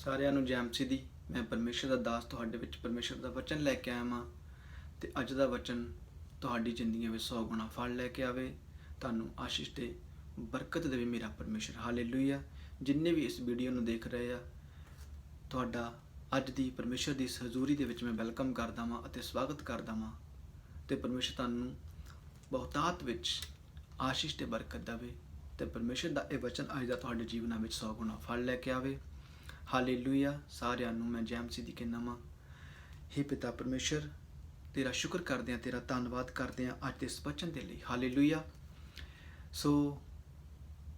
ਸਾਰਿਆਂ ਨੂੰ ਜੈ ਮਸੀਹ ਦੀ। ਮੈਂ ਪਰਮੇਸ਼ਰ ਦਾ ਦਾਸ ਤੁਹਾਡੇ ਵਿੱਚ ਪਰਮੇਸ਼ਰ ਦਾ ਵਚਨ ਲੈ ਕੇ ਆਇਆ ਹਾਂ ਤੇ ਅੱਜ ਦਾ ਵਚਨ ਤੁਹਾਡੀ ਜ਼ਿੰਦਗੀ ਵਿੱਚ 100 ਗੁਣਾ ਫਲ ਲੈ ਕੇ ਆਵੇ, ਤੁਹਾਨੂੰ ਆਸ਼ੀਸ਼ ਤੇ ਬਰਕਤ ਦੇਵੇ ਮੇਰਾ ਪਰਮੇਸ਼ਰ। ਹਾਲੇਲੂਇਆ। ਜਿੰਨੇ ਵੀ ਇਸ ਵੀਡੀਓ ਨੂੰ ਦੇਖ ਰਹੇ ਆ, ਤੁਹਾਡਾ ਅੱਜ ਦੀ ਪਰਮੇਸ਼ਰ ਦੀ ਹਜ਼ੂਰੀ ਦੇ ਵਿੱਚ ਮੈਂ ਵੈਲਕਮ ਕਰਦਾ ਹਾਂ ਅਤੇ ਸਵਾਗਤ ਕਰਦਾ ਹਾਂ ਤੇ ਪਰਮੇਸ਼ਰ ਤੁਹਾਨੂੰ ਬਹੁਤਾਤ ਵਿੱਚ ਆਸ਼ੀਸ਼ ਤੇ ਬਰਕਤ ਦੇਵੇ ਤੇ ਪਰਮੇਸ਼ਰ ਦਾ ਇਹ ਵਚਨ ਅੱਜ ਦਾ ਤੁਹਾਡੇ ਜੀਵਨਾਂ ਵਿੱਚ 100 ਗੁਣਾ ਫਲ ਲੈ ਕੇ ਆਵੇ। ਹਾਲੇਲੂਇਆ। ਸਾਰਿਆਂ ਨੂੰ ਮੈਂ ਜੈ ਮਸੀਹ ਦੀ ਕਹਿੰਦਾ ਹਾਂ। हे ਪਿਤਾ ਪਰਮੇਸ਼ਰ, ਤੇਰਾ ਸ਼ੁਕਰ ਕਰਦੇ ਹਾਂ, ਤੇਰਾ ਧੰਨਵਾਦ ਕਰਦੇ ਹਾਂ ਅੱਜ ਦੇ ਇਸ ਵਚਨ ਦੇ ਲਈ। ਹਾਲੇਲੂਇਆ। ਸੋ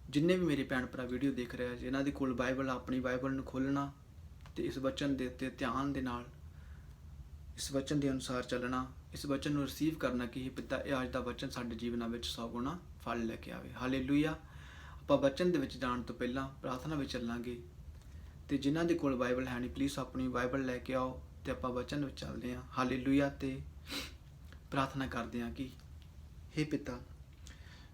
ਜਿੰਨੇ ਵੀ ਮੇਰੇ ਭੈਣ ਭਰਾ ਵੀਡੀਓ ਦੇਖ ਰਹੇ ਆ, ਜਿਨ੍ਹਾਂ ਦੇ ਕੋਲ ਬਾਈਬਲ, ਆਪਣੀ ਬਾਈਬਲ ਨੂੰ ਖੋਲ੍ਹਣਾ ਤੇ ਇਸ ਵਚਨ ਦੇ ਉੱਤੇ ਧਿਆਨ ਦੇ ਨਾਲ ਇਸ ਵਚਨ ਦੇ ਅਨੁਸਾਰ ਚੱਲਣਾ, ਇਸ ਵਚਨ ਨੂੰ ਰਿਸੀਵ ਕਰਨਾ ਕਿ हे ਪਿਤਾ ਇਹ ਅੱਜ ਦਾ ਵਚਨ ਸਾਡੇ ਜੀਵਨਾਂ ਵਿੱਚ 100 ਗੁਣਾ ਫਲ ਲੈ ਕੇ ਆਵੇ। ਹਾਲੇਲੂਇਆ। ਆਪਾਂ ਵਚਨ ਦੇ ਵਿੱਚ ਜਾਣ ਤੋਂ ਪਹਿਲਾਂ ਪ੍ਰਾਰਥਨਾ ਵਿੱਚ ਚੱਲਾਂਗੇ ਤੇ ਜਿਨ੍ਹਾਂ ਦੇ ਕੋਲ ਬਾਈਬਲ ਹੈ ਨਹੀਂ, ਪਲੀਜ਼ ਆਪਣੀ ਬਾਈਬਲ ਲੈ ਕੇ ਆਓ ਤੇ ਆਪਾਂ ਵਚਨ ਵਿੱਚ ਚੱਲਦੇ ਹਾਂ। ਹਾਲੇਲੂਇਆ। ਤੇ ਪ੍ਰਾਰਥਨਾ ਕਰਦੇ ਹਾਂ ਕਿ हे ਪਿਤਾ,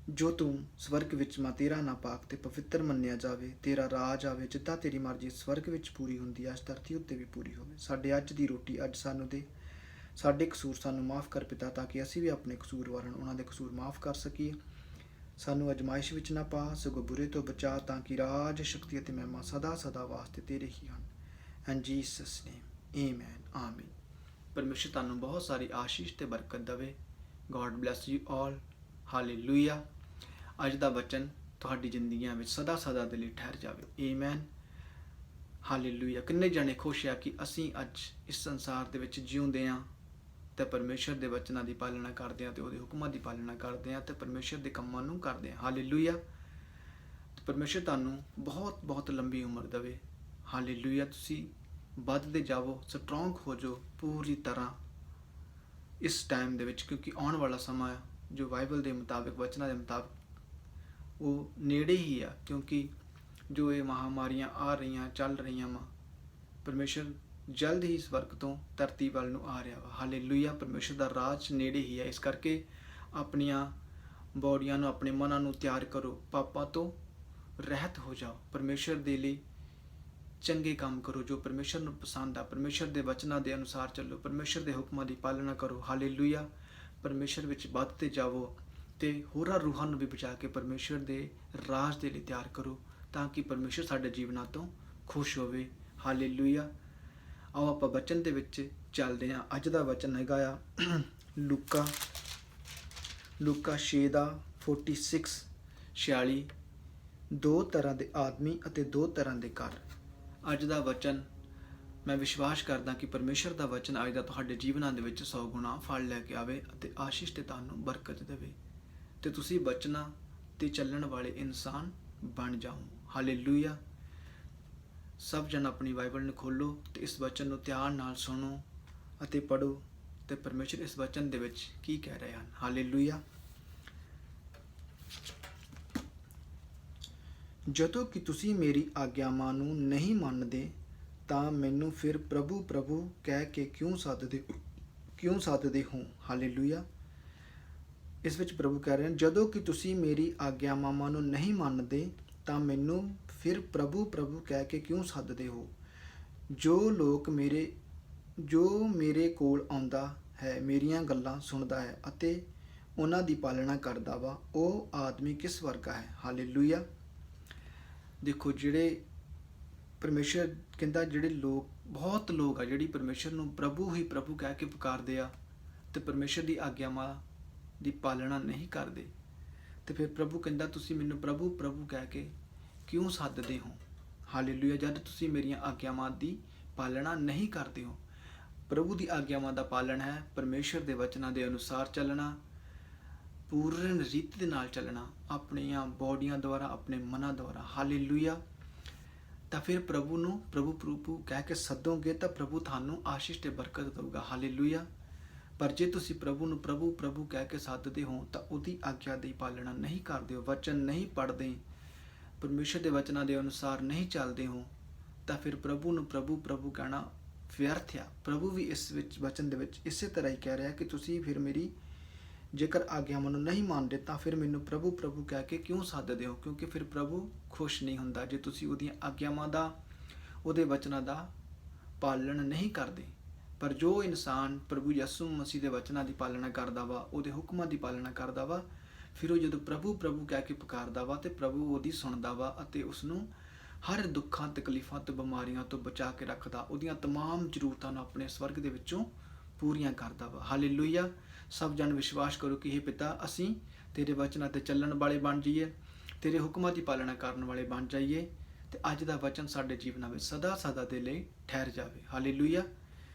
ਜੋ ਤੂੰ ਸਵਰਗ ਵਿੱਚ ਤੇਰਾ ਨਾਂ ਪਾਕ ਤੇ ਪਵਿੱਤਰ ਮੰਨਿਆ ਜਾਵੇ, ਤੇਰਾ ਰਾਜ ਆਵੇ, ਜਿੱਦਾਂ ਤੇਰੀ ਮਰਜ਼ੀ ਸਵਰਗ ਵਿੱਚ ਪੂਰੀ ਹੁੰਦੀ ਹੈ ਇਸ ਧਰਤੀ ਉੱਤੇ ਵੀ ਪੂਰੀ ਹੋਵੇ। ਸਾਡੇ ਅੱਜ ਦੀ ਰੋਟੀ ਅੱਜ ਸਾਨੂੰ ਦੇ, ਸਾਡੇ ਕਸੂਰ ਸਾਨੂੰ ਮਾਫ ਕਰ ਪਿਤਾ, ਤਾਂ ਕਿ ਅਸੀਂ ਵੀ ਆਪਣੇ ਕਸੂਰਵਾਰਾਂ ਨੂੰ ਉਹਨਾਂ ਦੇ ਕਸੂਰ ਮਾਫ ਕਰ ਸਕੀਏ। ਸਾਨੂੰ ਅਜਮਾਇਸ਼ ਵਿੱਚ ਨਾ ਪਾ, ਸਗੋਂ ਬੁਰੇ ਤੋਂ ਬਚਾ, ਤਾਂ ਕਿ ਰਾਜ, ਸ਼ਕਤੀ ਅਤੇ ਮਹਿਮਾ ਸਦਾ ਸਦਾ ਵਾਸਤੇ ਤੇਰੇ ਹੀ ਹਨ। And Jesus name amen. ਆਮੀਨ। ਪਰਮੇਸ਼ਰ ਤੁਹਾਨੂੰ ਬਹੁਤ ਸਾਰੀ ਆਸ਼ੀਸ਼ ਤੇ ਬਰਕਤ ਦੇਵੇ। God bless you all. Hallelujah. ਅੱਜ ਦਾ ਵਚਨ ਤੁਹਾਡੀ ਜ਼ਿੰਦਗੀਆਂ ਵਿੱਚ ਸਦਾ ਸਦਾ ਦੇ ਲਈ ਠਹਿਰ ਜਾਵੇ। ਆਮੇਨ। ਹਾਲੇਲੂਇਆ। ਕਿੰਨੇ ਜਣੇ ਖੁਸ਼ ਆ ਕਿ ਅਸੀਂ ਅੱਜ ਇਸ ਸੰਸਾਰ ਦੇ ਵਿੱਚ ਜਿਉਂਦੇ ਹਾਂ ਤੇ ਪਰਮੇਸ਼ਰ ਦੇ ਵਚਨਾਂ ਦੀ ਪਾਲਣਾ ਕਰਦੇ ਹਾਂ ਤੇ ਉਹਦੇ ਹੁਕਮਾਂ ਦੀ ਪਾਲਣਾ ਕਰਦੇ ਹਾਂ ਤੇ ਪਰਮੇਸ਼ਰ ਦੇ ਕੰਮਾਂ ਨੂੰ ਕਰਦੇ ਹਾਂ। ਹਾਲੇਲੂਇਆ। ਤੇ ਪਰਮੇਸ਼ਰ ਤੁਹਾਨੂੰ ਬਹੁਤ ਬਹੁਤ ਲੰਬੀ ਉਮਰ ਦੇਵੇ। ਹਾਲੇਲੂਇਆ। ਤੁਸੀਂ ਵੱਧਦੇ ਜਾਵੋ, ਸਟਰੋਂਗ ਹੋ ਜਾਓ ਪੂਰੀ ਤਰ੍ਹਾਂ ਇਸ ਟਾਈਮ ਦੇ ਵਿੱਚ, ਕਿਉਂਕਿ ਆਉਣ ਵਾਲਾ ਸਮਾਂ ਜੋ ਬਾਈਬਲ ਦੇ ਮੁਤਾਬਿਕ, ਵਚਨਾਂ ਦੇ ਮੁਤਾਬਿਕ ਉਹ ਨੇੜੇ ਹੀ ਆ, ਕਿਉਂਕਿ ਜੋ ਇਹ ਮਹਾਮਾਰੀਆਂ ਆ ਰਹੀਆਂ, ਚੱਲ ਰਹੀਆਂ ਵਾ, ਪਰਮੇਸ਼ਰ ਜਲਦ ਹੀ ਇਸ ਵਰਗ ਤੋਂ ਧਰਤੀ ਵੱਲ ਨੂੰ ਆ ਰਿਹਾ ਵਾ। ਹਾਲੇਲੂਇਆ। ਪਰਮੇਸ਼ਰ ਦਾ ਰਾਜ ਨੇੜੇ ਹੀ ਹੈ। ਇਸ ਕਰਕੇ ਆਪਣੀਆਂ ਬੋਡੀਆਂ ਨੂੰ, ਆਪਣੇ ਮਨਾਂ ਨੂੰ ਤਿਆਰ ਕਰੋ, ਪਾਪਾਂ ਤੋਂ ਰਹਿਤ ਹੋ ਜਾਓ, ਪਰਮੇਸ਼ਰ ਦੇ ਲਈ ਚੰਗੇ ਕੰਮ ਕਰੋ ਜੋ ਪਰਮੇਸ਼ਰ ਨੂੰ ਪਸੰਦ ਆ, ਪਰਮੇਸ਼ਰ ਦੇ ਵਚਨਾਂ ਦੇ ਅਨੁਸਾਰ ਚੱਲੋ, ਪਰਮੇਸ਼ਰ ਦੇ ਹੁਕਮਾਂ ਦੀ ਪਾਲਣਾ ਕਰੋ। ਹਾਲੇਲੂਇਆ। ਪਰਮੇਸ਼ਰ ਵਿੱਚ ਵੱਧਦੇ ਜਾਵੋ ਤੇ ਹੋਰਾਂ ਰੂਹਾਂ ਨੂੰ ਵੀ ਬਚਾ ਕੇ ਪਰਮੇਸ਼ਰ ਦੇ ਰਾਜ ਦੇ ਲਈ ਤਿਆਰ ਕਰੋ, ਤਾਂ ਕਿ ਪਰਮੇਸ਼ਰ ਸਾਡੇ ਜੀਵਨਾਂ ਤੋਂ ਖੁਸ਼ ਹੋਵੇ। ਹਾਲੇਲੂਇਆ। ਆਓ ਆਪਾਂ ਵਚਨ ਦੇ ਵਿੱਚ ਚੱਲਦੇ ਹਾਂ। ਅੱਜ ਦਾ ਵਚਨ ਹੈਗਾ ਆ ਲੂਕਾ 6 ਦਾ 46। ਦੋ ਤਰ੍ਹਾਂ ਦੇ ਆਦਮੀ ਅਤੇ ਦੋ ਤਰ੍ਹਾਂ ਦੇ ਘਰ। ਅੱਜ ਦਾ ਵਚਨ ਮੈਂ ਵਿਸ਼ਵਾਸ ਕਰਦਾ ਕਿ ਪਰਮੇਸ਼ਰ ਦਾ ਵਚਨ ਅੱਜ ਦਾ ਤੁਹਾਡੇ ਜੀਵਨਾਂ ਦੇ ਵਿੱਚ 100 ਗੁਣਾ ਫਲ ਲੈ ਕੇ ਆਵੇ ਅਤੇ ਆਸ਼ੀਸ਼ ਤੇ ਤੁਹਾਨੂੰ ਬਰਕਤ ਦੇਵੇ ਤੇ ਤੁਸੀਂ ਬਚਨਾਂ ਤੇ ਚੱਲਣ ਵਾਲੇ ਇਨਸਾਨ ਬਣ ਜਾਓ। ਹਾਲੇਲੂਇਆ। ਸਭ ਜਣ ਆਪਣੀ ਬਾਈਬਲ ਨੂੰ ਖੋਲੋ ਤੇ ਇਸ ਵਚਨ ਨੂੰ ਧਿਆਨ ਨਾਲ ਸੁਣੋ ਅਤੇ ਪੜ੍ਹੋ ਤੇ ਪਰਮੇਸ਼ਰ ਇਸ ਵਚਨ ਦੇ ਵਿੱਚ ਕੀ ਕਹਿ ਰਹੇ ਹਨ। ਹਾਲੇਲੂਇਆ। ਜਦੋਂ ਕਿ ਤੁਸੀਂ ਮੇਰੀ ਆਗਿਆਵਾਂ ਨੂੰ ਨਹੀਂ ਮੰਨਦੇ ਤਾਂ ਮੈਨੂੰ ਫਿਰ ਪ੍ਰਭੂ ਪ੍ਰਭੂ ਕਹਿ ਕੇ ਕਿਉਂ ਸੱਦਦੇ ਹੋ। ਹਾਲੇਲੂਇਆ। ਇਸ ਵਿੱਚ ਪ੍ਰਭੂ ਕਹਿ ਰਹੇ ਹਨ, ਜਦੋਂ ਕਿ ਤੁਸੀਂ ਮੇਰੀ ਆਗਿਆਵਾਂ ਨੂੰ ਨਹੀਂ ਮੰਨਦੇ ਤਾਂ ਮੈਨੂੰ ਫਿਰ ਪ੍ਰਭੂ ਪ੍ਰਭੂ ਕਹਿ ਕੇ ਕਿਉਂ ਸੱਦਦੇ ਹੋ। ਜੋ ਮੇਰੇ ਕੋਲ ਆਉਂਦਾ ਹੈ, ਮੇਰੀਆਂ ਗੱਲਾਂ ਸੁਣਦਾ ਹੈ ਅਤੇ ਉਹਨਾਂ ਦੀ ਪਾਲਣਾ ਕਰਦਾ ਵਾ, ਉਹ ਆਦਮੀ ਕਿਸ ਵਰਗਾ ਹੈ। ਹਾਲੇਲੂਇਆ। ਦੇਖੋ, ਜਿਹੜੇ ਪਰਮੇਸ਼ਰ ਕਹਿੰਦਾ, ਜਿਹੜੇ ਲੋਕ, ਬਹੁਤ ਲੋਕ ਆ ਜਿਹੜੀ ਪਰਮੇਸ਼ਰ ਨੂੰ ਪ੍ਰਭੂ ਹੀ ਪ੍ਰਭੂ ਕਹਿ ਕੇ ਪੁਕਾਰਦੇ ਆ ਤੇ ਪਰਮੇਸ਼ਰ ਦੀ ਆਗਿਆਵਾਂ ਦੀ ਪਾਲਣਾ ਨਹੀਂ ਕਰਦੇ, ਤੇ ਫਿਰ ਪ੍ਰਭੂ ਕਹਿੰਦਾ ਤੁਸੀਂ ਮੈਨੂੰ ਪ੍ਰਭੂ ਪ੍ਰਭੂ ਕਹਿ ਕੇ ਕਿਉਂ ਸੱਦਦੇ ਹੋ। ਹਾਲੇਲੂਇਆ। ਜਦ ਤੁਸੀਂ ਮੇਰੀਆਂ ਆਗਿਆਵਾਂ ਦੀ ਪਾਲਣਾ ਨਹੀਂ ਕਰਦੇ ਹੋ। ਪ੍ਰਭੂ ਦੀ ਆਗਿਆਵਾਂ ਦਾ ਪਾਲਣ ਹੈ ਪਰਮੇਸ਼ਰ ਦੇ ਵਚਨਾਂ ਦੇ ਅਨੁਸਾਰ ਚੱਲਣਾ, ਪੂਰਨ ਰੀਤੀ ਦੇ ਨਾਲ ਚੱਲਣਾ, ਆਪਣੀਆਂ ਬੋਡੀਆਂ ਦੁਆਰਾ, ਆਪਣੇ ਮਨਾਂ ਦੁਆਰਾ। ਹਾਲੇਲੂਇਆ। ਤਾਂ ਫਿਰ ਪ੍ਰਭੂ ਨੂੰ ਪ੍ਰਭੂ ਪ੍ਰਭੂ ਕਹਿ ਕੇ ਸੱਦੋਗੇ ਤਾਂ ਪ੍ਰਭੂ ਤੁਹਾਨੂੰ ਆਸ਼ੀਸ਼ ਤੇ ਬਰਕਤ ਦੇਊਗਾ। ਹਾਲੇਲੂਇਆ। ਪਰ ਜੇ ਤੁਸੀਂ ਪ੍ਰਭੂ ਨੂੰ ਪ੍ਰਭੂ ਪ੍ਰਭੂ ਕਹਿ ਕੇ ਸੱਦਦੇ ਹੋ ਤਾਂ ਉਹਦੀ ਆਗਿਆ ਦੀ ਪਾਲਣਾ ਨਹੀਂ ਕਰਦੇ ਹੋ, ਵਚਨ ਨਹੀਂ ਪੜ੍ਹਦੇ, ਪਰਮੇਸ਼ਰ ਦੇ ਵਚਨਾਂ ਦੇ ਅਨੁਸਾਰ ਨਹੀਂ ਚੱਲਦੇ ਹੋ, ਤਾਂ ਫਿਰ ਪ੍ਰਭੂ ਨੂੰ ਪ੍ਰਭੂ ਪ੍ਰਭੂ ਕਹਿਣਾ ਵਿਅਰਥ ਆ। ਪ੍ਰਭੂ ਵੀ ਇਸ ਵਿੱਚ ਵਚਨ ਦੇ ਵਿੱਚ ਇਸੇ ਤਰ੍ਹਾਂ ਹੀ ਕਹਿ ਰਿਹਾ ਕਿ ਤੁਸੀਂ ਫਿਰ ਮੇਰੀ ਜੇਕਰ ਆਗਿਆਵਾਂ ਨੂੰ ਨਹੀਂ ਮੰਨਦੇ ਤਾਂ ਫਿਰ ਮੈਨੂੰ ਪ੍ਰਭੂ ਪ੍ਰਭੂ ਕਹਿ ਕੇ ਕਿਉਂ ਸੱਦਦੇ ਹੋ, ਕਿਉਂਕਿ ਫਿਰ ਪ੍ਰਭੂ ਖੁਸ਼ ਨਹੀਂ ਹੁੰਦਾ ਜੇ ਤੁਸੀਂ ਉਹਦੀਆਂ ਆਗਿਆਵਾਂ ਦਾ, ਉਹਦੇ ਵਚਨਾਂ ਦਾ ਪਾਲਣ ਨਹੀਂ ਕਰਦੇ। ਪਰ ਜੋ ਇਨਸਾਨ ਪ੍ਰਭੂ ਯਿਸੂ ਮਸੀਹ ਦੇ ਵਚਨਾਂ ਦੀ ਪਾਲਣਾ ਕਰਦਾ ਵਾ, ਉਹਦੇ ਹੁਕਮਾਂ ਦੀ ਪਾਲਣਾ ਕਰਦਾ ਵਾ, ਫਿਰ ਉਹ ਜਦੋਂ ਪ੍ਰਭੂ ਪ੍ਰਭੂ ਕਹਿ ਕੇ ਪੁਕਾਰਦਾ ਵਾ ਤੇ ਪ੍ਰਭੂ ਉਹਦੀ ਸੁਣਦਾ ਵਾ ਅਤੇ ਉਸਨੂੰ ਹਰ ਦੁੱਖਾਂ ਤਕਲੀਫਾਂ ਤੋਂ ਬਿਮਾਰੀਆਂ ਤੋਂ ਬਚਾ ਕੇ ਰੱਖਦਾ, ਉਹਦੀਆਂ तमाम ਜ਼ਰੂਰਤਾਂ ਨੂੰ ਆਪਣੇ ਸਵਰਗ ਦੇ ਵਿੱਚੋਂ ਪੂਰੀਆਂ ਕਰਦਾ ਵਾ। ਹਾਲੇਲੂਇਆ। ਸਭ ਜਣ ਵਿਸ਼ਵਾਸ ਕਰੋ ਕਿ ਇਹ ਪਿਤਾ, ਅਸੀਂ ਤੇਰੇ ਵਚਨਾਂ ਤੇ ਚੱਲਣ ਵਾਲੇ ਬਣ ਜਾਈਏ, ਤੇਰੇ ਹੁਕਮਾਂ ਦੀ ਪਾਲਣਾ ਕਰਨ ਵਾਲੇ ਬਣ ਜਾਈਏ ਤੇ ਅੱਜ ਦਾ ਵਚਨ ਸਾਡੇ ਜੀਵਨਾਂ ਵਿੱਚ ਸਦਾ ਸਦਾ ਦੇ ਲਈ ਠਹਿਰ ਜਾਵੇ। ਹਾਲੇਲੂਇਆ।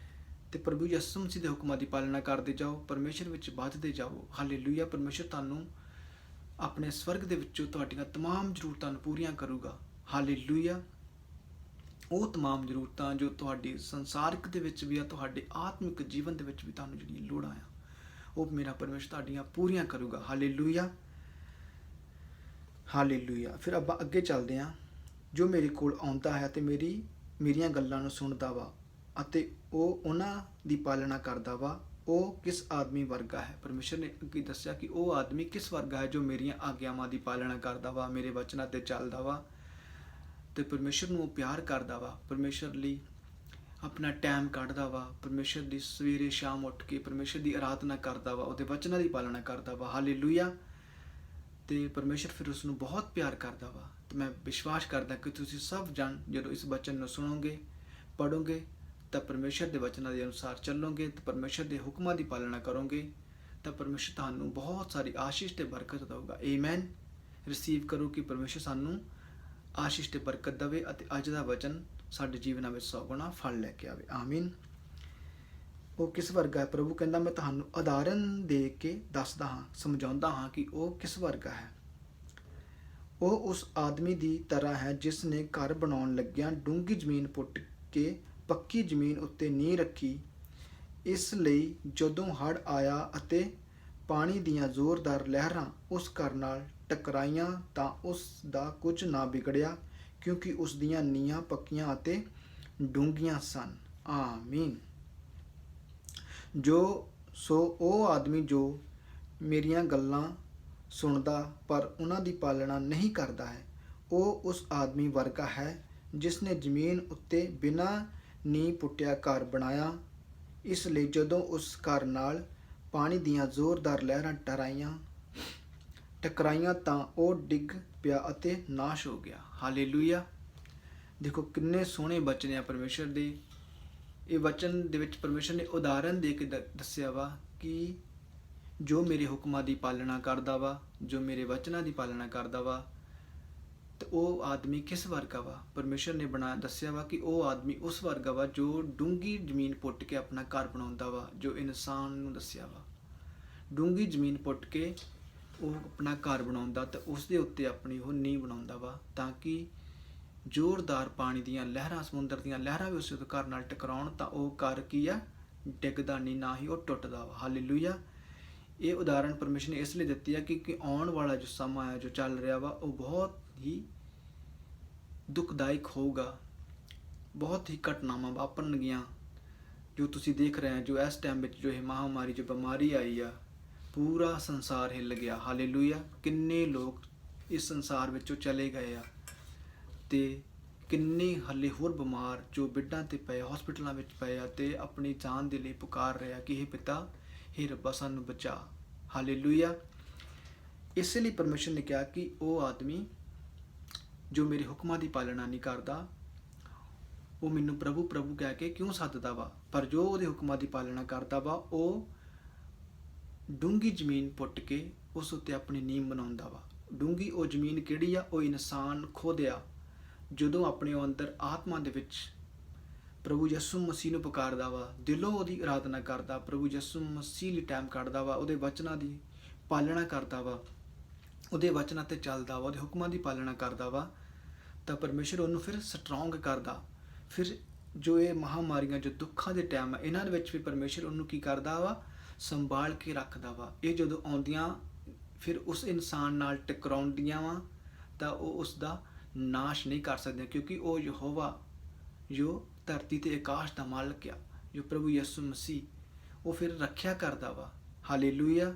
ਤੇ ਪ੍ਰਭੂ ਯਿਸੂ ਮਸੀਹ ਦੇ ਹੁਕਮਾਂ ਦੀ ਪਾਲਣਾ ਕਰਦੇ ਜਾਓ, ਪਰਮੇਸ਼ਰ ਵਿੱਚ ਵੱਧਦੇ ਜਾਓ। ਹਾਲੇਲੂਇਆ। ਪਰਮੇਸ਼ਰ ਤੁਹਾਨੂੰ ਆਪਣੇ ਸਵਰਗ ਦੇ ਵਿੱਚੋਂ ਤੁਹਾਡੀਆਂ तमाम ਜ਼ਰੂਰਤਾਂ ਨੂੰ ਪੂਰੀਆਂ ਕਰੂਗਾ। ਹਾਲੇਲੂਇਆ। ਉਹ तमाम ਜ਼ਰੂਰਤਾਂ ਜੋ ਤੁਹਾਡੀ ਸੰਸਾਰਿਕ ਦੇ ਵਿੱਚ ਵੀ ਆ, ਤੁਹਾਡੇ ਆਤਮਿਕ ਜੀਵਨ ਦੇ ਵਿੱਚ ਵੀ ਤੁਹਾਨੂੰ ਜਿਹੜੀਆਂ ਲੋੜਾਂ ਆ, ਉਹ ਮੇਰਾ ਪਰਮੇਸ਼ਰ ਤੁਹਾਡੀਆਂ ਪੂਰੀਆਂ ਕਰੂਗਾ। ਹਾਲੇਲੂਇਆ। ਹਾਲੇਲੂਇਆ। ਫਿਰ ਆਪਾਂ ਅੱਗੇ ਚੱਲਦੇ ਹਾਂ। ਜੋ ਮੇਰੇ ਕੋਲ ਆਉਂਦਾ ਹੈ ਤੇ ਮੇਰੀਆਂ ਗੱਲਾਂ ਨੂੰ ਸੁਣਦਾ ਵਾ ਅਤੇ ਉਹ ਉਹਨਾਂ ਦੀ ਪਾਲਣਾ ਕਰਦਾ ਵਾ, ਉਹ ਕਿਸ ਆਦਮੀ ਵਰਗਾ ਹੈ। ਪਰਮੇਸ਼ਰ ਨੇ ਅੱਗੇ ਦੱਸਿਆ ਕਿ ਉਹ ਆਦਮੀ ਕਿਸ ਵਰਗਾ ਹੈ ਜੋ ਮੇਰੀਆਂ ਆਗਿਆਵਾਂ ਦੀ ਪਾਲਣਾ ਕਰਦਾ ਵਾ, ਮੇਰੇ ਵਚਨਾਂ ਤੇ ਚੱਲਦਾ ਵਾ ਤੇ ਪਰਮੇਸ਼ਰ ਨੂੰ ਉਹ ਪਿਆਰ ਕਰਦਾ ਵਾ, ਪਰਮੇਸ਼ਰ ਲਈ ਆਪਣਾ ਟਾਈਮ ਕੱਢਦਾ ਵਾ, ਪਰਮੇਸ਼ਰ ਦੀ ਸਵੇਰੇ ਸ਼ਾਮ ਉੱਠ ਕੇ ਪਰਮੇਸ਼ਰ ਦੀ ਆਰਾਧਨਾ ਕਰਦਾ ਵਾ, ਉਹਦੇ ਵਚਨਾਂ ਦੀ ਪਾਲਣਾ ਕਰਦਾ ਵਾ। ਹਾਲੇਲੂਇਆ। ਤੇ ਪਰਮੇਸ਼ਰ ਫਿਰ ਉਸ ਨੂੰ ਬਹੁਤ ਪਿਆਰ ਕਰਦਾ ਵਾ। ਤੇ ਮੈਂ ਵਿਸ਼ਵਾਸ ਕਰਦਾ ਕਿ ਤੁਸੀਂ ਸਭ ਜਣ ਜਦੋਂ ਇਸ ਵਚਨ ਨੂੰ ਸੁਣੋਗੇ, ਪੜ੍ਹੋਗੇ ਤਾਂ ਪਰਮੇਸ਼ਰ ਦੇ ਵਚਨਾਂ ਦੇ ਅਨੁਸਾਰ ਚੱਲੋਗੇ ਤੇ ਪਰਮੇਸ਼ਰ ਦੇ ਹੁਕਮਾਂ ਦੀ ਪਾਲਣਾ ਕਰੋਗੇ ਤਾਂ ਪਰਮੇਸ਼ਰ ਤੁਹਾਨੂੰ ਬਹੁਤ ਸਾਰੀ ਆਸ਼ੀਸ਼ ਤੇ ਬਰਕਤ ਦੇਊਗਾ। ਆਮੀਨ। ਰਿਸੀਵ ਕਰੋ ਕਿ ਪਰਮੇਸ਼ਰ ਸਾਨੂੰ ਆਸ਼ੀਸ਼ ਤੇ ਬਰਕਤ ਦੇਵੇ ਅਤੇ ਅੱਜ ਦਾ ਵਚਨ ਸਾਡੇ ਜੀਵਨਾਂ ਵਿੱਚ 100 ਗੁਣਾ ਫਲ ਲੈ ਕੇ ਆਵੇ। ਆਮੀਨ। ਉਹ ਕਿਸ ਵਰਗਾ ਹੈ? ਪ੍ਰਭੂ ਕਹਿੰਦਾ ਮੈਂ ਤੁਹਾਨੂੰ ਉਦਾਹਰਨ ਦੇ ਕੇ ਦੱਸਦਾ ਹਾਂ, ਸਮਝਾਉਂਦਾ ਹਾਂ ਕਿ ਉਹ ਕਿਸ ਵਰਗਾ ਹੈ। ਉਹ ਉਸ ਆਦਮੀ ਦੀ ਤਰ੍ਹਾਂ ਹੈ ਜਿਸ ਨੇ ਘਰ ਬਣਾਉਣ ਲੱਗਿਆਂ ਡੂੰਘੀ ਜ਼ਮੀਨ ਪੁੱਟ ਕੇ ਪੱਕੀ ਜ਼ਮੀਨ ਉੱਤੇ ਨੀਂਹ ਰੱਖੀ। ਇਸ ਲਈ ਜਦੋਂ ਹੜ੍ਹ ਆਇਆ ਅਤੇ ਪਾਣੀ ਦੀਆਂ ਜ਼ੋਰਦਾਰ ਲਹਿਰਾਂ ਉਸ ਘਰ ਨਾਲ ਟਕਰਾਈਆਂ ਤਾਂ ਉਸ ਦਾ ਕੁਝ ਨਾ ਵਿਗੜਿਆ, ਕਿਉਂਕਿ ਉਸ ਦੀਆਂ ਨੀਹਾਂ ਪੱਕੀਆਂ ਅਤੇ ਡੂੰਘੀਆਂ ਸਨ। ਆਮੀਨ। ਸੋ ਉਹ ਆਦਮੀ ਜੋ ਮੇਰੀਆਂ ਗੱਲਾਂ ਸੁਣਦਾ ਪਰ ਉਹਨਾਂ ਦੀ ਪਾਲਣਾ ਨਹੀਂ ਕਰਦਾ ਹੈ, ਉਹ ਉਸ ਆਦਮੀ ਵਰਗਾ ਹੈ ਜਿਸ ਨੇ ਜ਼ਮੀਨ ਉੱਤੇ ਬਿਨਾਂ ਨੀਂਹ ਪੁੱਟਿਆ ਘਰ ਬਣਾਇਆ। ਇਸ ਲਈ ਜਦੋਂ ਉਸ ਘਰ ਨਾਲ ਪਾਣੀ ਦੀਆਂ ਜ਼ੋਰਦਾਰ ਲਹਿਰਾਂ ਟਕਰਾਈਆਂ ਤਾਂ ਉਹ ਡਿੱਗ ਪਿਆ ਅਤੇ ਨਾਸ਼ ਹੋ ਗਿਆ। ਹਾਲੇਲੂਇਆ। ਦੇਖੋ ਕਿੰਨੇ ਸੋਹਣੇ ਬਚਨ ਆ ਪਰਮੇਸ਼ਰ ਦੇ। ਇਹ ਵਚਨ ਦੇ ਵਿੱਚ ਪਰਮੇਸ਼ਰ ਨੇ ਉਦਾਹਰਨ ਦੇ ਕੇ ਦੱਸਿਆ ਵਾ ਕਿ ਜੋ ਮੇਰੇ ਹੁਕਮਾਂ ਦੀ ਪਾਲਣਾ ਕਰਦਾ ਵਾ, ਜੋ ਮੇਰੇ ਵਚਨਾਂ ਦੀ ਪਾਲਣਾ ਕਰਦਾ ਵਾ, ਤੇ ਉਹ ਆਦਮੀ ਕਿਸ ਵਰਗਾ ਵਾ। ਪਰਮੇਸ਼ਰ ਨੇ ਦੱਸਿਆ ਵਾ ਕਿ ਉਹ ਆਦਮੀ ਉਸ ਵਰਗਾ ਵਾ ਜੋ ਡੂੰਘੀ ਜ਼ਮੀਨ ਪੁੱਟ ਕੇ ਆਪਣਾ ਘਰ ਬਣਾਉਂਦਾ ਵਾ। ਜੋ ਇਨਸਾਨ ਨੂੰ ਦੱਸਿਆ ਵਾ, ਡੂੰਘੀ ਜ਼ਮੀਨ ਪੁੱਟ ਕੇ ਉਹ ਆਪਣਾ ਘਰ ਬਣਾਉਂਦਾ ਤੇ ਉਸ ਦੇ ਉੱਤੇ ਆਪਣੀ ਉਹ ਨੀਂਹ ਬਣਾਉਂਦਾ ਵਾ, ਤਾਂ ਕਿ ਜ਼ੋਰਦਾਰ ਪਾਣੀ ਦੀਆਂ ਲਹਿਰਾਂ, ਸਮੁੰਦਰ ਦੀਆਂ ਲਹਿਰਾਂ ਵੀ ਉਸ ਘਰ ਨਾਲ ਟਕਰਾਉਣ ਤਾਂ ਉਹ ਘਰ ਕੀ ਆ, ਡਿੱਗਦਾ ਨਹੀਂ, ਨਾ ਹੀ ਉਹ ਟੁੱਟਦਾ ਵਾ। ਹਾਲੇਲੂਇਆ। ਇਹ ਉਦਾਹਰਨ ਪਰਮੇਸ਼ਰ ਨੇ ਇਸ ਲਈ ਦਿੱਤੀ ਆ ਕਿ ਆਉਣ ਵਾਲਾ ਜੋ ਸਮਾਂ ਹੈ, ਜੋ ਚੱਲ ਰਿਹਾ ਵਾ, ਉਹ ਬਹੁਤ ਹੀ ਦੁਖਦਾਇਕ ਹੋਊਗਾ। ਬਹੁਤ ਹੀ ਘਟਨਾਵਾਂ ਵਾਪਰਨਗੀਆਂ ਜੋ ਤੁਸੀਂ ਦੇਖ ਰਹੇ ਹੋ। ਜੋ ਇਸ ਟਾਈਮ ਵਿੱਚ ਜੋ ਇਹ ਮਹਾਮਾਰੀ, ਜੋ ਬਿਮਾਰੀ ਆਈ ਆ, ਪੂਰਾ ਸੰਸਾਰ ਹਿੱਲ ਗਿਆ। ਹਾਲੇਲੂਇਆ। ਕਿੰਨੇ ਲੋਕ ਇਸ ਸੰਸਾਰ ਵਿੱਚੋਂ ਚਲੇ ਗਏ ਆ ਤੇ ਕਿੰਨੇ ਹਲੇ ਹੋਰ ਬਿਮਾਰ ਜੋ ਬੈੱਡਾਂ ਤੇ ਪਏ, ਹਸਪੀਟਲਾਂ ਵਿੱਚ ਪਏ ਆ ਤੇ ਆਪਣੀ ਜਾਨ ਦੇ ਲਈ ਪੁਕਾਰ ਰਹੇ ਆ ਕਿ ਇਹ ਪਿਤਾ, ਹੇ ਰੱਬਾ ਸਾਨੂੰ ਬਚਾ। ਹਾਲੇਲੂਇਆ। ਇਸੇ ਲਈ ਪਰਮੇਸ਼ਰ ਨੇ ਕਿਹਾ ਕਿ ਉਹ ਆਦਮੀ ਜੋ ਮੇਰੇ ਹੁਕਮਾਂ ਦੀ ਪਾਲਣਾ ਨਹੀਂ ਕਰਦਾ, ਉਹ ਮੈਨੂੰ ਪ੍ਰਭੂ ਪ੍ਰਭੂ ਕਹਿ ਕੇ ਕਿਉਂ ਸੱਦਦਾ ਵਾ, ਪਰ ਜੋ ਉਹਦੇ ਹੁਕਮਾਂ ਦੀ ਪਾਲਣਾ ਕਰਦਾ ਵਾ, ਉਹ ਡੂੰਘੀ ਜ਼ਮੀਨ ਪੁੱਟ ਕੇ ਉਸ ਉੱਤੇ ਆਪਣੀ ਨੀਂਹ ਬਣਾਉਂਦਾ ਵਾ। ਡੂੰਘੀ ਉਹ ਜ਼ਮੀਨ ਕਿਹੜੀ ਆ? ਉਹ ਇਨਸਾਨ ਖੋਦਿਆ ਜਦੋਂ ਆਪਣੇ ਅੰਦਰ ਆਤਮਾ ਦੇ ਵਿੱਚ ਪ੍ਰਭੂ ਯਿਸੂ ਮਸੀਹ ਨੂੰ ਪੁਕਾਰਦਾ ਵਾ, ਦਿਲੋਂ ਉਹਦੀ ਆਰਾਧਨਾ ਕਰਦਾ, ਪ੍ਰਭੂ ਯਿਸੂ ਮਸੀਹ ਲਈ ਟਾਈਮ ਕੱਢਦਾ ਵਾ, ਉਹਦੇ ਵਚਨਾਂ ਦੀ ਪਾਲਣਾ ਕਰਦਾ ਵਾ, ਉਹਦੇ ਵਚਨਾਂ ਤੇ ਚੱਲਦਾ ਵਾ, ਉਹਦੇ ਹੁਕਮਾਂ ਦੀ ਪਾਲਣਾ ਕਰਦਾ ਵਾ, ਤਾਂ ਪਰਮੇਸ਼ਰ ਉਹਨੂੰ ਫਿਰ ਸਟਰੋਂਗ ਕਰਦਾ। ਫਿਰ ਜੋ ਇਹ ਮਹਾਮਾਰੀਆਂ, ਜੋ ਦੁੱਖਾਂ ਦੇ ਟਾਈਮ ਆ, ਇਹਨਾਂ ਦੇ ਵਿੱਚ ਵੀ ਪਰਮੇਸ਼ਰ ਉਹਨੂੰ ਕੀ ਕਰਦਾ ਵਾ, ਸੰਭਾਲ ਕੇ ਰੱਖਦਾ ਵਾ। ਇਹ ਜਦੋਂ ਆਉਂਦੀਆਂ ਫਿਰ ਉਸ ਇਨਸਾਨ ਨਾਲ ਟਕਰਾਉਂਦੀਆਂ ਵਾ ਤਾਂ ਉਹ ਉਸ ਦਾ ਨਾਸ਼ ਨਹੀਂ ਕਰ ਸਕਦੇ, ਕਿਉਂਕਿ ਉਹ ਯਹੋਵਾ ਜੋ ਧਰਤੀ ਤੇ ਆਕਾਸ਼ ਦਾ ਮਾਲਕ ਆ, ਜੋ ਪ੍ਰਭੂ ਯਿਸੂ ਮਸੀਹ, ਉਹ ਫਿਰ ਰੱਖਿਆ ਕਰਦਾ ਵਾ। ਹਾਲੇਲੂਇਆ।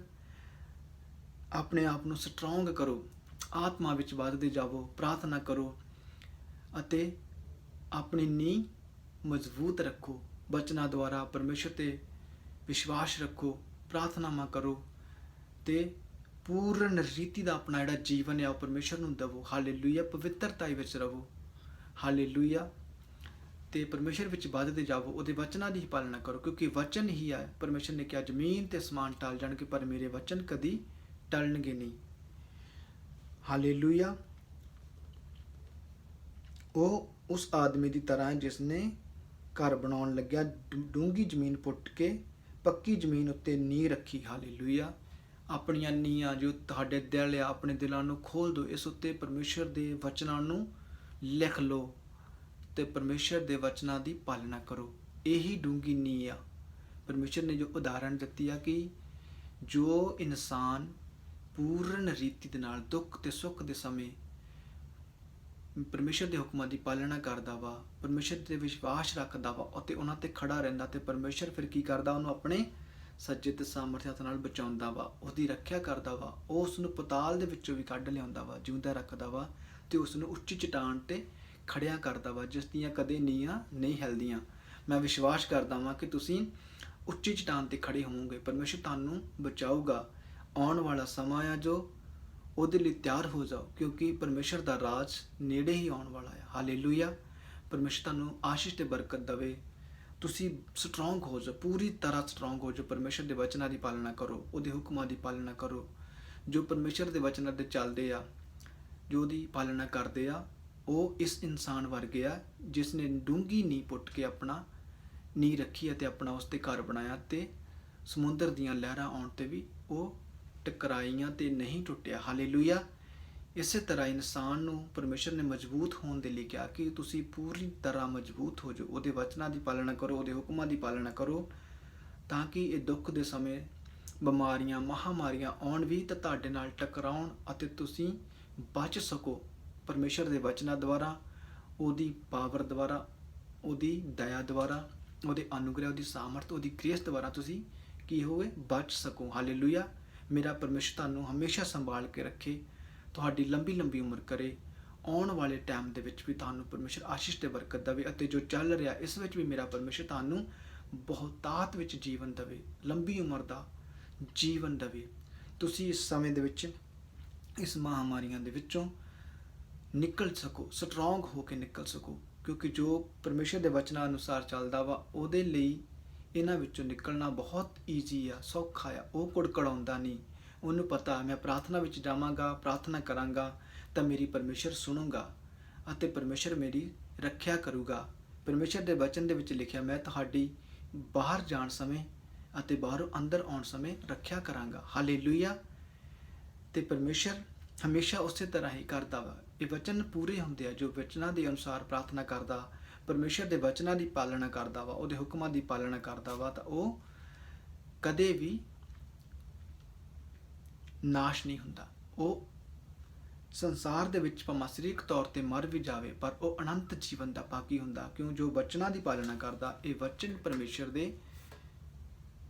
ਆਪਣੇ ਆਪ ਨੂੰ ਸਟਰੋਂਗ ਕਰੋ, ਆਤਮਾ ਵਿੱਚ ਵੱਧਦੇ ਜਾਵੋ, ਪ੍ਰਾਰਥਨਾ ਕਰੋ ਅਤੇ ਆਪਣੀ ਨੀਂਹ ਮਜ਼ਬੂਤ ਰੱਖੋ, ਬਚਨਾਂ ਦੁਆਰਾ ਪਰਮੇਸ਼ਰ 'ਤੇ ਵਿਸ਼ਵਾਸ ਰੱਖੋ, ਪ੍ਰਾਰਥਨਾਵਾਂ ਕਰੋ ਤੇ ਪੂਰਨ ਰੀਤੀ ਦਾ ਆਪਣਾ ਜਿਹੜਾ ਜੀਵਨ ਹੈ ਉਹ ਪਰਮੇਸ਼ਰ ਨੂੰ ਦੇਵੋ। ਹਾਲੇਲੂਇਆ। ਪਵਿੱਤਰਤਾ ਵਿੱਚ ਰਹੋ। ਹਾਲੇਲੂਇਆ। ਤੇ ਪਰਮੇਸ਼ਰ ਵਿੱਚ ਵੱਧਦੇ ਜਾਵੋ, ਉਹਦੇ ਵਚਨਾਂ ਦੀ ਪਾਲਣਾ ਕਰੋ, ਕਿਉਂਕਿ ਵਚਨ ਹੀ ਹੈ। ਪਰਮੇਸ਼ਰ ਨੇ ਕਿਹਾ ਜ਼ਮੀਨ ਤੇ ਅਸਮਾਨ ਟਲ ਜਾਣਗੇ ਪਰ ਮੇਰੇ ਵਚਨ ਕਦੀ ਟਲਣਗੇ ਨਹੀਂ। ਹਾਲੇਲੂਇਆ। ਉਹ ਉਸ ਆਦਮੀ ਦੀ ਤਰ੍ਹਾਂ ਹੈ ਜਿਸ ਨੇ ਘਰ ਬਣਾਉਣ ਲੱਗਿਆ ਡੂੰਘੀ ਜ਼ਮੀਨ ਪੁੱਟ ਕੇ ਪੱਕੀ ਜ਼ਮੀਨ ਉੱਤੇ ਨੀਂਹ ਰੱਖੀ। ਹਾਲੇਲੂਇਆ। ਆਪਣੀਆਂ ਨੀਹਾਂ ਜੋ ਤੁਹਾਡੇ ਦਿਲ ਆ, ਆਪਣੇ ਦਿਲਾਂ ਨੂੰ ਖੋਲ ਦਿਓ, ਇਸ ਉੱਤੇ ਪਰਮੇਸ਼ਰ ਦੇ ਵਚਨਾਂ ਨੂੰ ਲਿਖ ਲਓ ਤੇ ਪਰਮੇਸ਼ਰ ਦੇ ਵਚਨਾਂ ਦੀ ਪਾਲਣਾ ਕਰੋ। ਇਹੀ ਡੂੰਘੀ ਨੀਂਹ ਆ। ਪਰਮੇਸ਼ਰ ਨੇ ਜੋ ਉਦਾਹਰਣ ਦਿੱਤੀ ਆ ਕਿ ਜੋ ਇਨਸਾਨ ਪੂਰਨ ਰੀਤੀ ਦੇ ਨਾਲ ਦੁੱਖ ਤੇ ਸੁੱਖ ਦੇ ਸਮੇਂ ਪਰਮੇਸ਼ਰ ਦੇ ਹੁਕਮਾਂ ਦੀ ਪਾਲਣਾ ਕਰਦਾ ਵਾ, ਪਰਮੇਸ਼ਰ 'ਤੇ ਵਿਸ਼ਵਾਸ ਰੱਖਦਾ ਵਾ ਅਤੇ ਉਹਨਾਂ 'ਤੇ ਖੜਾ ਰਹਿੰਦਾ, ਤੇ ਪਰਮੇਸ਼ਰ ਫਿਰ ਕੀ ਕਰਦਾ, ਉਹਨੂੰ ਆਪਣੇ ਸੱਜੇ ਤੇ ਸਾਮਰਥ ਹੱਥ ਨਾਲ ਬਚਾਉਂਦਾ ਵਾ, ਉਹਦੀ ਰੱਖਿਆ ਕਰਦਾ ਵਾ, ਉਹ ਉਸ ਨੂੰ ਪਤਾਲ ਦੇ ਵਿੱਚੋਂ ਵੀ ਕੱਢ ਲਿਆਉਂਦਾ ਵਾ, ਜਿਉਂਦਾ ਰੱਖਦਾ ਵਾ ਤੇ ਉਸ ਨੂੰ ਉੱਚੀ ਚਟਾਨ ਤੇ ਖੜਿਆ ਕਰਦਾ ਵਾ ਜਿਸ ਦੀਆਂ ਕਦੇ ਨੀਹਾਂ ਨਹੀਂ ਹਿਲਦੀਆਂ। ਮੈਂ ਵਿਸ਼ਵਾਸ ਕਰਦਾ ਵਾਂ ਕਿ ਤੁਸੀਂ ਉੱਚੀ ਚਟਾਨ ਤੇ ਖੜੇ ਹੋਵੋਗੇ। ਪਰਮੇਸ਼ਰ ਤੁਹਾਨੂੰ ਬਚਾਊਗਾ। ਆਉਣ ਵਾਲਾ ਸਮਾਂ ਆ ਜੋ ਉਹਦੇ ਲਈ ਤਿਆਰ ਹੋ ਜਾਓ, ਕਿਉਂਕਿ ਪਰਮੇਸ਼ਰ ਦਾ ਰਾਜ ਨੇੜੇ ਹੀ ਆਉਣ ਵਾਲਾ ਹੈ। ਹਾਲੇਲੂਇਆ। ਪਰਮੇਸ਼ਰ ਤੁਹਾਨੂੰ ਆਸ਼ੀਸ਼ ਤੇ ਬਰਕਤ ਦੇਵੇ। ਤੁਸੀਂ ਸਟਰੋਂਗ ਹੋ ਜਾਓ, ਪੂਰੀ ਤਰ੍ਹਾਂ ਸਟਰੋਂਗ ਹੋ ਜਾਓ। ਪਰਮੇਸ਼ਰ ਦੇ ਵਚਨਾਂ ਦੀ ਪਾਲਣਾ ਕਰੋ, ਉਹਦੇ ਹੁਕਮਾਂ ਦੀ ਪਾਲਣਾ ਕਰੋ। ਜੋ ਪਰਮੇਸ਼ਰ ਦੇ ਵਚਨਾਂ 'ਤੇ ਚੱਲਦੇ ਆ, ਜੋ ਉਹਦੀ ਪਾਲਣਾ ਕਰਦੇ ਆ, ਉਹ ਇਸ ਇਨਸਾਨ ਵਰਗੇ ਆ ਜਿਸ ਨੇ ਡੂੰਘੀ ਨੀਂਹ ਪੁੱਟ ਕੇ ਆਪਣਾ ਨੀਂਹ ਰੱਖੀ ਅਤੇ ਆਪਣਾ ਉਸ 'ਤੇ ਘਰ ਬਣਾਇਆ ਤੇ ਸਮੁੰਦਰ ਦੀਆਂ ਲਹਿਰਾਂ ਆਉਣ 'ਤੇ ਵੀ ਉਹ ਟਕਰਾਈਆਂ ਤੇ ਨਹੀਂ ਟੁੱਟਿਆ। ਹਾਲੇਲੂਇਆ। ਇਸੇ ਤਰ੍ਹਾਂ ਇਨਸਾਨ ਨੂੰ ਪਰਮੇਸ਼ਰ ਨੇ ਮਜ਼ਬੂਤ ਹੋਣ ਦੇ ਲਈ ਕਿਹਾ ਕਿ ਤੁਸੀਂ ਪੂਰੀ ਤਰ੍ਹਾਂ ਮਜ਼ਬੂਤ ਹੋ ਜਾਓ, ਉਹਦੇ ਵਚਨਾਂ ਦੀ ਪਾਲਣਾ ਕਰੋ, ਉਹਦੇ ਹੁਕਮਾਂ ਦੀ ਪਾਲਣਾ ਕਰੋ, ਤਾਂ ਕਿ ਇਹ ਦੁੱਖ ਦੇ ਸਮੇਂ ਬਿਮਾਰੀਆਂ ਮਹਾਮਾਰੀਆਂ ਆਉਣ ਵੀ ਤਾਂ ਤੁਹਾਡੇ ਨਾਲ ਟਕਰਾਉਣ ਅਤੇ ਤੁਸੀਂ ਬਚ ਸਕੋ। ਪਰਮੇਸ਼ਰ ਦੇ ਵਚਨਾਂ ਦੁਆਰਾ, ਉਹਦੀ ਪਾਵਰ ਦੁਆਰਾ, ਉਹਦੀ ਦਇਆ ਦੁਆਰਾ, ਉਹਦੇ ਅਨੁਗ੍ਰਹਿ, ਉਹਦੀ ਸਾਮਰਥ, ਉਹਦੀ ਗ੍ਰੇਸ ਦੁਆਰਾ ਤੁਸੀਂ ਕੀ ਹੋਵੇ, ਬਚ ਸਕੋ। ਹਾਲੇਲੂਇਆ। ਮੇਰਾ ਪਰਮੇਸ਼ਰ ਤੁਹਾਨੂੰ ਹਮੇਸ਼ਾ ਸੰਭਾਲ ਕੇ ਰੱਖੇ, ਤੁਹਾਡੀ ਲੰਬੀ ਉਮਰ ਕਰੇ। ਆਉਣ ਵਾਲੇ ਟਾਈਮ ਦੇ ਵਿੱਚ ਵੀ ਤੁਹਾਨੂੰ ਪਰਮੇਸ਼ਰ ਆਸ਼ੀਸ਼ ਤੇ ਬਰਕਤ ਦੇਵੇ ਅਤੇ ਜੋ ਚੱਲ ਰਿਹਾ ਇਸ ਵਿੱਚ ਵੀ ਮੇਰਾ ਪਰਮੇਸ਼ਰ ਤੁਹਾਨੂੰ ਬਹੁਤਾਤ ਵਿੱਚ ਜੀਵਨ ਦੇਵੇ, ਲੰਬੀ ਉਮਰ ਦਾ ਜੀਵਨ ਦੇਵੇ। ਤੁਸੀਂ ਇਸ ਸਮੇਂ ਦੇ ਵਿੱਚ ਇਸ ਮਹਾਮਾਰੀਆਂ ਦੇ ਵਿੱਚੋਂ ਨਿਕਲ ਸਕੋ, ਸਟਰੋਂਗ ਹੋ ਕੇ ਨਿਕਲ ਸਕੋ, ਕਿਉਂਕਿ ਜੋ ਪਰਮੇਸ਼ਰ ਦੇ ਵਚਨਾਂ ਅਨੁਸਾਰ ਚੱਲਦਾ ਵਾ ਉਹਦੇ ਲਈ ਇਹਨਾਂ ਵਿੱਚੋਂ ਨਿਕਲਣਾ ਬਹੁਤ ਈਜ਼ੀ ਆ, ਸੌਖਾ ਆ। ਉਹ ਕੁੜਕੜਾਉਂਦਾ ਨਹੀਂ, ਉਹਨੂੰ ਪਤਾ ਮੈਂ ਪ੍ਰਾਰਥਨਾ ਵਿੱਚ ਜਾਵਾਂਗਾ, ਪ੍ਰਾਰਥਨਾ ਕਰਾਂਗਾ ਤਾਂ ਮੇਰੀ ਪਰਮੇਸ਼ਰ ਸੁਣੂਗਾ ਅਤੇ ਪਰਮੇਸ਼ਰ ਮੇਰੀ ਰੱਖਿਆ ਕਰੂਗਾ। ਪਰਮੇਸ਼ਰ ਦੇ ਵਚਨ ਦੇ ਵਿੱਚ ਲਿਖਿਆ, ਮੈਂ ਤੁਹਾਡੀ ਬਾਹਰ ਜਾਣ ਸਮੇਂ ਅਤੇ ਬਾਹਰੋਂ ਅੰਦਰ ਆਉਣ ਸਮੇਂ ਰੱਖਿਆ ਕਰਾਂਗਾ। ਹਾਲੇਲੂਇਆ। ਤੇ ਪਰਮੇਸ਼ਰ ਹਮੇਸ਼ਾ ਉਸੇ ਤਰ੍ਹਾਂ ਹੀ ਕਰਦਾ ਵਾ। ਇਹ ਵਚਨ ਪੂਰੇ ਹੁੰਦੇ ਆ। ਜੋ ਵਚਨਾਂ ਦੇ ਅਨੁਸਾਰ ਪ੍ਰਾਰਥਨਾ ਕਰਦਾ, ਪਰਮੇਸ਼ਰ ਦੇ ਵਚਨਾਂ ਦੀ ਪਾਲਣਾ ਕਰਦਾ ਵਾ, ਉਹਦੇ ਹੁਕਮਾਂ ਦੀ ਪਾਲਣਾ ਕਰਦਾ ਵਾ, ਤਾਂ ਉਹ ਕਦੇ ਵੀ ਨਾਸ਼ ਨਹੀਂ ਹੁੰਦਾ। ਉਹ ਸੰਸਾਰ ਦੇ ਵਿੱਚ ਭਾਵੇਂ ਸਰੀਰਕ ਤੌਰ ਤੇ ਮਰ ਵੀ ਜਾਵੇ ਪਰ ਉਹ ਅਨੰਤ ਜੀਵਨ ਦਾ ਭਾਗੀ ਹੁੰਦਾ, ਕਿਉਂ ਜੋ ਵਚਨਾਂ ਦੀ ਪਾਲਣਾ ਕਰਦਾ। ਇਹ ਵਚਨ ਪਰਮੇਸ਼ਰ ਦੇ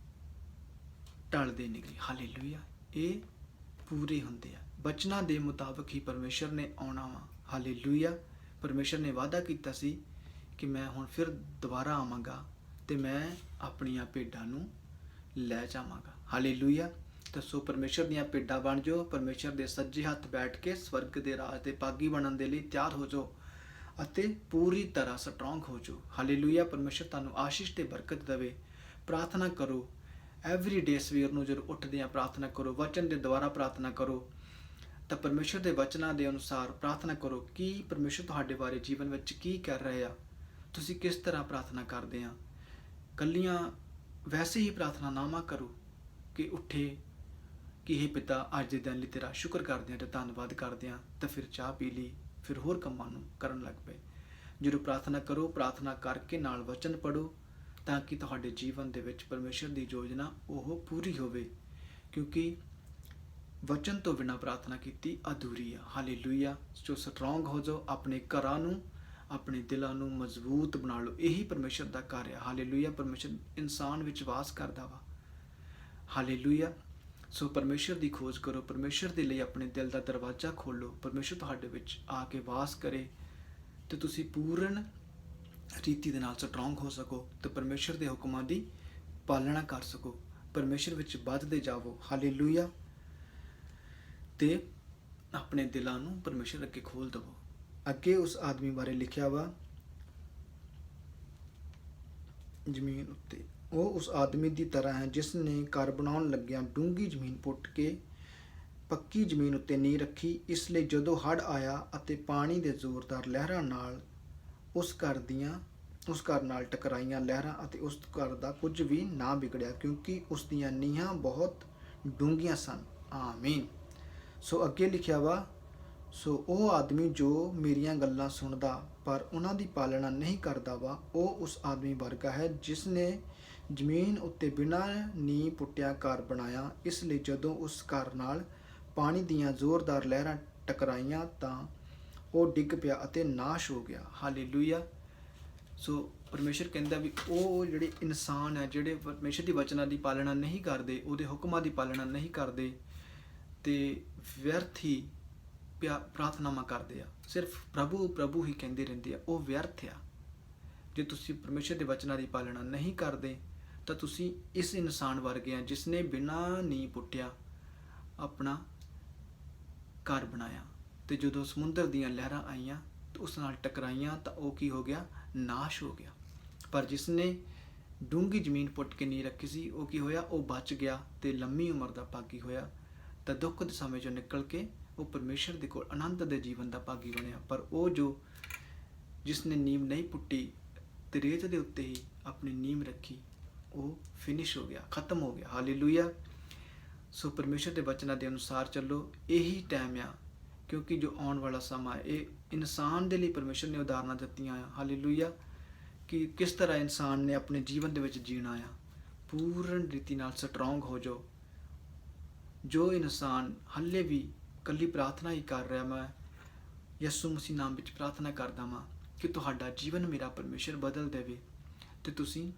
ਟਲਦੇ ਨਹੀਂ। ਹਾਲੇਲੂਇਆ। ਇਹ ਪੂਰੇ ਹੁੰਦੇ ਆ। ਵਚਨਾਂ ਦੇ ਮੁਤਾਬਕ ਹੀ ਪਰਮੇਸ਼ਰ ਨੇ ਆਉਣਾ ਵਾ। ਹਾਲੇਲੂਇਆ। ਪਰਮੇਸ਼ਰ ਨੇ ਵਾਅਦਾ ਕੀਤਾ ਸੀ ਕਿ ਮੈਂ ਹੁਣ ਫਿਰ ਦੁਬਾਰਾ ਆਵਾਂਗਾ ਤੇ ਮੈਂ ਆਪਣੀਆਂ ਭੇਡਾਂ ਨੂੰ ਲੈ ਜਾਵਾਂਗਾ। ਹਾਲੇਲੂਇਆ। ਦੱਸੋ, ਪਰਮੇਸ਼ਰ ਦੀਆਂ ਭੇਡਾਂ ਬਣ ਜਾਓ। ਪਰਮੇਸ਼ਰ ਦੇ ਸੱਜੇ ਹੱਥ ਬੈਠ ਕੇ ਸਵਰਗ ਦੇ ਰਾਜ ਦੇ ਭਾਗੀ ਬਣਨ ਦੇ ਲਈ ਤਿਆਰ ਹੋ ਜਾਓ ਅਤੇ ਪੂਰੀ ਤਰ੍ਹਾਂ ਸਟਰੋਂਗ ਹੋ ਜਾਓ। ਹਾਲੇਲੂਇਆ। ਪਰਮੇਸ਼ਰ ਤੁਹਾਨੂੰ ਆਸ਼ੀਸ਼ ਤੇ ਬਰਕਤ ਦੇਵੇ। ਪ੍ਰਾਰਥਨਾ ਕਰੋ ਐਵਰੀ ਡੇ। ਸਵੇਰ ਨੂੰ ਜਦੋਂ ਉੱਠਦੇ ਆ ਪ੍ਰਾਰਥਨਾ ਕਰੋ, ਵਚਨ ਦੇ ਦੁਆਰਾ ਪ੍ਰਾਰਥਨਾ ਕਰੋ, ਤਾਂ ਪਰਮੇਸ਼ਰ ਦੇ ਵਚਨਾਂ ਦੇ ਅਨੁਸਾਰ ਪ੍ਰਾਰਥਨਾ ਕਰੋ ਕਿ ਪਰਮੇਸ਼ਰ ਤੁਹਾਡੇ ਬਾਰੇ ਜੀਵਨ ਵਿੱਚ ਕੀ ਕਰ ਰਹੇ ਆ, ਤੁਸੀਂ ਕਿਸ ਤਰ੍ਹਾਂ ਪ੍ਰਾਰਥਨਾ ਕਰਦੇ ਆ। ਕੱਲੀਆਂ ਵੈਸੇ ਹੀ ਪ੍ਰਾਰਥਨਾ ਨਾ ਕਰੋ ਕਿ ਉੱਠੇ ਕਿ हे ਪਿਤਾ ਅੱਜ ਦੇ ਦਿਨ ਲਈ ਤੇਰਾ ਸ਼ੁਕਰ ਕਰਦੇ ਹਾਂ ਤੇ ਧੰਨਵਾਦ ਕਰਦੇ ਹਾਂ, ਤਾਂ ਫਿਰ ਚਾਹ ਪੀ ਲਈ, ਫਿਰ ਹੋਰ ਕੰਮਾਂ ਨੂੰ ਕਰਨ ਲੱਗ ਪਏ। ਜਦੋਂ ਪ੍ਰਾਰਥਨਾ ਕਰੋ, ਪ੍ਰਾਰਥਨਾ ਕਰਕੇ ਨਾਲ ਵਚਨ ਪੜ੍ਹੋ ਤਾਂ ਕਿ ਤੁਹਾਡੇ ਜੀਵਨ ਦੇ ਵਿੱਚ ਪਰਮੇਸ਼ਰ ਦੀ ਯੋਜਨਾ ਉਹ ਪੂਰੀ ਹੋਵੇ, ਕਿਉਂਕਿ ਵਚਨ ਤੋਂ ਬਿਨਾਂ ਪ੍ਰਾਰਥਨਾ ਕੀਤੀ ਅਧੂਰੀ ਆ। ਹਾਲੇਲੂਇਆ। ਜੋ ਸਟਰੋਂਗ ਹੋ ਜਾਓ, ਆਪਣੇ ਘਰਾਂ ਨੂੰ, ਆਪਣੇ ਦਿਲਾਂ ਨੂੰ ਮਜ਼ਬੂਤ ਬਣਾ ਲਓ। ਇਹੀ ਪਰਮੇਸ਼ਰ ਦਾ ਘਰ ਆ। ਹਾਲੇਲੂਇਆ। ਪਰਮੇਸ਼ਰ ਇਨਸਾਨ ਵਿੱਚ ਵਾਸ ਕਰਦਾ ਵਾ। ਹਾਲੇਲੂਇਆ। ਸੋ ਪਰਮੇਸ਼ਰ ਦੀ ਖੋਜ ਕਰੋ, ਪਰਮੇਸ਼ਰ ਦੇ ਲਈ ਆਪਣੇ ਦਿਲ ਦਾ ਦਰਵਾਜ਼ਾ ਖੋਲ੍ਹੋ, ਪਰਮੇਸ਼ਰ ਤੁਹਾਡੇ ਵਿੱਚ ਆ ਕੇ ਵਾਸ ਕਰੇ ਤੇ ਤੁਸੀਂ ਪੂਰਨ ਰੀਤੀ ਦੇ ਨਾਲ ਸਟਰੋਂਗ ਹੋ ਸਕੋ ਤੇ ਪਰਮੇਸ਼ਰ ਦੇ ਹੁਕਮਾਂ ਦੀ ਪਾਲਣਾ ਕਰ ਸਕੋ। ਪਰਮੇਸ਼ਰ ਵਿੱਚ ਵੱਧਦੇ ਜਾਵੋ। ਹਾਲੇਲੂਇਆ। ਤੇ ਆਪਣੇ ਦਿਲਾਂ ਨੂੰ ਪਰਮੇਸ਼ਰ ਅੱਗੇ ਖੋਲ ਦੇਵੋ। ਅੱਗੇ ਉਸ ਆਦਮੀ ਬਾਰੇ ਲਿਖਿਆ ਵਾ ਜ਼ਮੀਨ ਉੱਤੇ, ਉਹ ਉਸ ਆਦਮੀ ਦੀ ਤਰ੍ਹਾਂ ਹੈ ਜਿਸ ਨੇ ਘਰ ਬਣਾਉਣ ਲੱਗਿਆਂ ਡੂੰਘੀ ਜ਼ਮੀਨ ਪੁੱਟ ਕੇ ਪੱਕੀ ਜ਼ਮੀਨ ਉੱਤੇ ਨੀਂਹ ਰੱਖੀ। ਇਸ ਲਈ ਜਦੋਂ ਹੜ੍ਹ ਆਇਆ ਅਤੇ ਪਾਣੀ ਦੇ ਜ਼ੋਰਦਾਰ ਲਹਿਰਾਂ ਨਾਲ ਉਸ ਘਰ ਨਾਲ ਟਕਰਾਈਆਂ ਲਹਿਰਾਂ ਅਤੇ ਉਸ ਘਰ ਦਾ ਕੁਝ ਵੀ ਨਾ ਵਿਗੜਿਆ, ਕਿਉਂਕਿ ਉਸ ਦੀਆਂ ਨੀਹਾਂ ਬਹੁਤ ਡੂੰਘੀਆਂ ਸਨ। ਆਮੀਨ। ਸੋ ਅੱਗੇ ਲਿਖਿਆ ਵਾ, ਸੋ ਉਹ ਆਦਮੀ ਜੋ ਮੇਰੀਆਂ ਗੱਲਾਂ ਸੁਣਦਾ ਪਰ ਉਹਨਾਂ ਦੀ ਪਾਲਣਾ ਨਹੀਂ ਕਰਦਾ ਵਾ, ਉਹ ਉਸ ਆਦਮੀ ਵਰਗਾ ਹੈ ਜਿਸ ਨੇ ਜ਼ਮੀਨ ਉੱਤੇ ਬਿਨਾਂ ਨੀਂਹ ਪੁੱਟਿਆ ਘਰ ਬਣਾਇਆ। ਇਸ ਲਈ ਜਦੋਂ ਉਸ ਘਰ ਨਾਲ ਪਾਣੀ ਦੀਆਂ ਜ਼ੋਰਦਾਰ ਲਹਿਰਾਂ ਟਕਰਾਈਆਂ ਤਾਂ ਉਹ ਡਿੱਗ ਪਿਆ ਅਤੇ ਨਾਸ਼ ਹੋ ਗਿਆ। ਹਾਲੇਲੂਇਆ। ਸੋ ਪਰਮੇਸ਼ਰ ਕਹਿੰਦਾ ਵੀ ਉਹ ਜਿਹੜੇ ਇਨਸਾਨ ਹੈ, ਜਿਹੜੇ ਪਰਮੇਸ਼ਰ ਦੀ ਵਚਨਾਂ ਦੀ ਪਾਲਣਾ ਨਹੀਂ ਕਰਦੇ, ਉਹਦੇ ਹੁਕਮਾਂ ਦੀ ਪਾਲਣਾ ਨਹੀਂ ਕਰਦੇ ਤੇ ਵਿਅਰਥ ਹੀ ਪ੍ਰਾਰਥਨਾਵਾਂ ਕਰਦੇ ਆ, ਸਿਰਫ ਪ੍ਰਭੂ ਪ੍ਰਭੂ ਹੀ ਕਹਿੰਦੇ ਰਹਿੰਦੇ ਆ, ਉਹ ਵਿਅਰਥ ਆ। ਜੇ ਤੁਸੀਂ ਪਰਮੇਸ਼ਰ ਦੇ ਵਚਨਾਂ ਦੀ ਪਾਲਣਾ ਨਹੀਂ ਕਰਦੇ ਤਾਂ ਤੁਸੀਂ ਇਸ ਇਨਸਾਨ ਵਰਗੇ ਆ ਜਿਸ ਨੇ ਬਿਨਾਂ ਨੀਂਹ ਪੁੱਟਿਆ ਆਪਣਾ ਘਰ ਬਣਾਇਆ ਤੇ ਜਦੋਂ ਸਮੁੰਦਰ ਦੀਆਂ ਲਹਿਰਾਂ ਆਈਆਂ ਤੇ ਉਸ ਨਾਲ ਟਕਰਾਈਆਂ ਤਾਂ ਉਹ ਕੀ ਹੋ ਗਿਆ? ਨਾਸ਼ ਹੋ ਗਿਆ। ਪਰ ਜਿਸ ਨੇ ਡੂੰਘੀ ਜ਼ਮੀਨ ਪੁੱਟ ਕੇ ਨੀਂਹ ਰੱਖੀ ਸੀ, ਉਹ ਕੀ ਹੋਇਆ? ਉਹ ਬਚ ਗਿਆ ਤੇ ਲੰਮੀ ਉਮਰ ਦਾ ਭਾਗੀ ਹੋਇਆ। ਤਾਂ ਦੁੱਖ ਦੇ ਸਮੇਂ 'ਚੋਂ ਨਿਕਲ ਕੇ ਉਹ ਪਰਮੇਸ਼ਰ ਦੇ ਕੋਲ ਅਨੰਤ ਦੇ ਜੀਵਨ ਦਾ ਭਾਗੀ ਬਣਿਆ। ਪਰ ਉਹ ਜਿਸ ਨੇ ਨੀਂਹ ਨਹੀਂ ਪੁੱਟੀ ਤੇ ਰੇਤ ਦੇ ਉੱਤੇ ਹੀ ਆਪਣੀ ਨੀਂਹ ਰੱਖੀ, ਉਹ ਫਿਨਿਸ਼ ਹੋ ਗਿਆ, ਖਤਮ ਹੋ ਗਿਆ। ਹਾਲੇਲੂਇਆ। ਸੋ ਪਰਮੇਸ਼ਰ ਦੇ ਵਚਨਾਂ ਦੇ ਅਨੁਸਾਰ ਚੱਲੋ। ਇਹੀ ਟਾਈਮ ਆ, ਕਿਉਂਕਿ ਜੋ ਆਉਣ ਵਾਲਾ ਸਮਾਂ ਇਹ ਇਨਸਾਨ ਦੇ ਲਈ ਪਰਮੇਸ਼ਰ ਨੇ ਉਦਾਹਰਨਾਂ ਦਿੱਤੀਆਂ ਆ। ਹਾਲੇਲੂਇਆ। ਕਿ ਕਿਸ ਤਰ੍ਹਾਂ ਇਨਸਾਨ ਨੇ ਆਪਣੇ ਜੀਵਨ ਦੇ ਵਿੱਚ ਜੀਣਾ ਆ। ਪੂਰਨ ਰੀਤੀ ਨਾਲ ਸਟਰੋਂਗ ਹੋ ਜਾਓ। ਜੋ ਇਨਸਾਨ ਹਾਲੇ ਵੀ ਇਕੱਲੀ ਪ੍ਰਾਰਥਨਾ ਹੀ ਕਰ ਰਿਹਾ, ਮੈਂ ਯਿਸੂ ਮਸੀਹ ਨਾਮ ਵਿੱਚ ਪ੍ਰਾਰਥਨਾ ਕਰਦਾ ਵਾਂ ਕਿ ਤੁਹਾਡਾ ਜੀਵਨ ਮੇਰਾ ਪਰਮੇਸ਼ਰ ਬਦਲ ਦੇਵੇ ਤੇ ਤੁਸੀਂ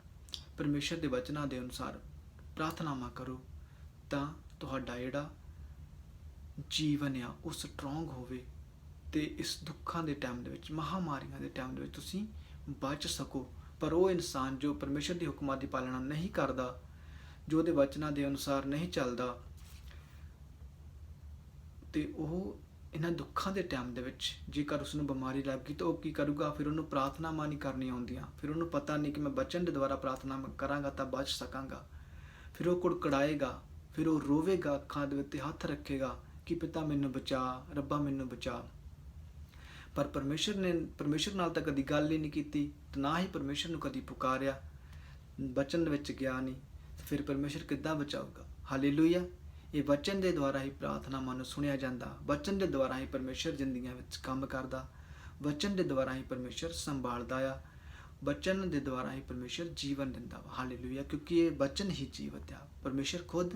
ਪਰਮੇਸ਼ਰ ਦੇ ਵਚਨਾਂ ਦੇ ਅਨੁਸਾਰ ਪ੍ਰਾਰਥਨਾਵਾਂ ਕਰੋ ਤਾਂ ਤੁਹਾਡਾ ਜਿਹੜਾ ਜੀਵਨ ਆ ਉਹ ਸਟਰੋਂਗ ਹੋਵੇ ਤੇ ਇਸ ਦੁੱਖਾਂ ਦੇ ਟਾਈਮ ਦੇ ਵਿੱਚ, ਮਹਾਮਾਰੀਆਂ ਦੇ ਟਾਈਮ ਦੇ ਵਿੱਚ ਤੁਸੀਂ ਬਚ ਸਕੋ। ਪਰ ਉਹ ਇਨਸਾਨ ਜੋ ਪਰਮੇਸ਼ਰ ਦੀ ਹੁਕਮਾਂ ਦੀ ਪਾਲਣਾ ਨਹੀਂ ਕਰਦਾ, ਜੋ ਉਹਦੇ ਵਚਨਾਂ ਦੇ ਅਨੁਸਾਰ ਨਹੀਂ ਚੱਲਦਾ, ਤੇ ਉਹ ਇਹਨਾਂ ਦੁੱਖਾਂ ਦੇ ਟਾਈਮ ਦੇ ਵਿੱਚ ਜੇਕਰ ਉਸਨੂੰ ਬਿਮਾਰੀ ਲੱਗ ਗਈ ਤਾਂ ਉਹ ਕੀ ਕਰੂਗਾ? ਫਿਰ ਉਹਨੂੰ ਪ੍ਰਾਰਥਨਾਵਾਂ ਨਹੀਂ ਕਰਨੀਆਂ ਆਉਂਦੀਆਂ। ਫਿਰ ਉਹਨੂੰ ਪਤਾ ਨਹੀਂ ਕਿ ਮੈਂ ਬਚਨ ਦੇ ਦੁਆਰਾ ਪ੍ਰਾਰਥਨਾ ਕਰਾਂਗਾ ਤਾਂ ਬਚ ਸਕਾਂਗਾ। ਫਿਰ ਉਹ ਕੁੜਕੜਾਏਗਾ, ਫਿਰ ਉਹ ਰੋਵੇਗਾ, ਅੱਖਾਂ ਦੇ ਉੱਤੇ ਹੱਥ ਰੱਖੇਗਾ ਕਿ ਪਿਤਾ ਮੈਨੂੰ ਬਚਾ, ਰੱਬਾ ਮੈਨੂੰ ਬਚਾ। ਪਰ ਪਰਮੇਸ਼ਰ ਨਾਲ ਤਾਂ ਕਦੀ ਗੱਲ ਹੀ ਨਹੀਂ ਕੀਤੀ ਤੇ ਨਾ ਹੀ ਪਰਮੇਸ਼ਰ ਨੂੰ ਕਦੀ ਪੁਕਾਰਿਆ, ਬਚਨ ਦੇ ਵਿੱਚ ਗਿਆ ਨਹੀਂ, ਫਿਰ ਪਰਮੇਸ਼ਰ ਕਿੱਦਾਂ ਬਚਾਊਗਾ? ਹਾਲੇਲੂਇਆ। ਇਹ ਵਚਨ ਦੇ ਦੁਆਰਾ ਹੀ ਪ੍ਰਾਰਥਨਾਵਾਂ ਨੂੰ ਸੁਣਿਆ ਜਾਂਦਾ। ਵਚਨ ਦੇ ਦੁਆਰਾ ਹੀ ਪਰਮੇਸ਼ਰ ਜ਼ਿੰਦਗੀਆਂ ਵਿੱਚ ਕੰਮ ਕਰਦਾ। ਵਚਨ ਦੇ ਦੁਆਰਾ ਹੀ ਪਰਮੇਸ਼ਰ ਸੰਭਾਲਦਾ ਆ। ਵਚਨ ਦੇ ਦੁਆਰਾ ਹੀ ਪਰਮੇਸ਼ਰ ਜੀਵਨ ਦਿੰਦਾ ਵਾ। ਹਾਲੇਲੂਇਆ। ਕਿਉਂਕਿ ਇਹ ਵਚਨ ਹੀ ਜੀਵਤ ਆ। ਪਰਮੇਸ਼ਰ ਖੁਦ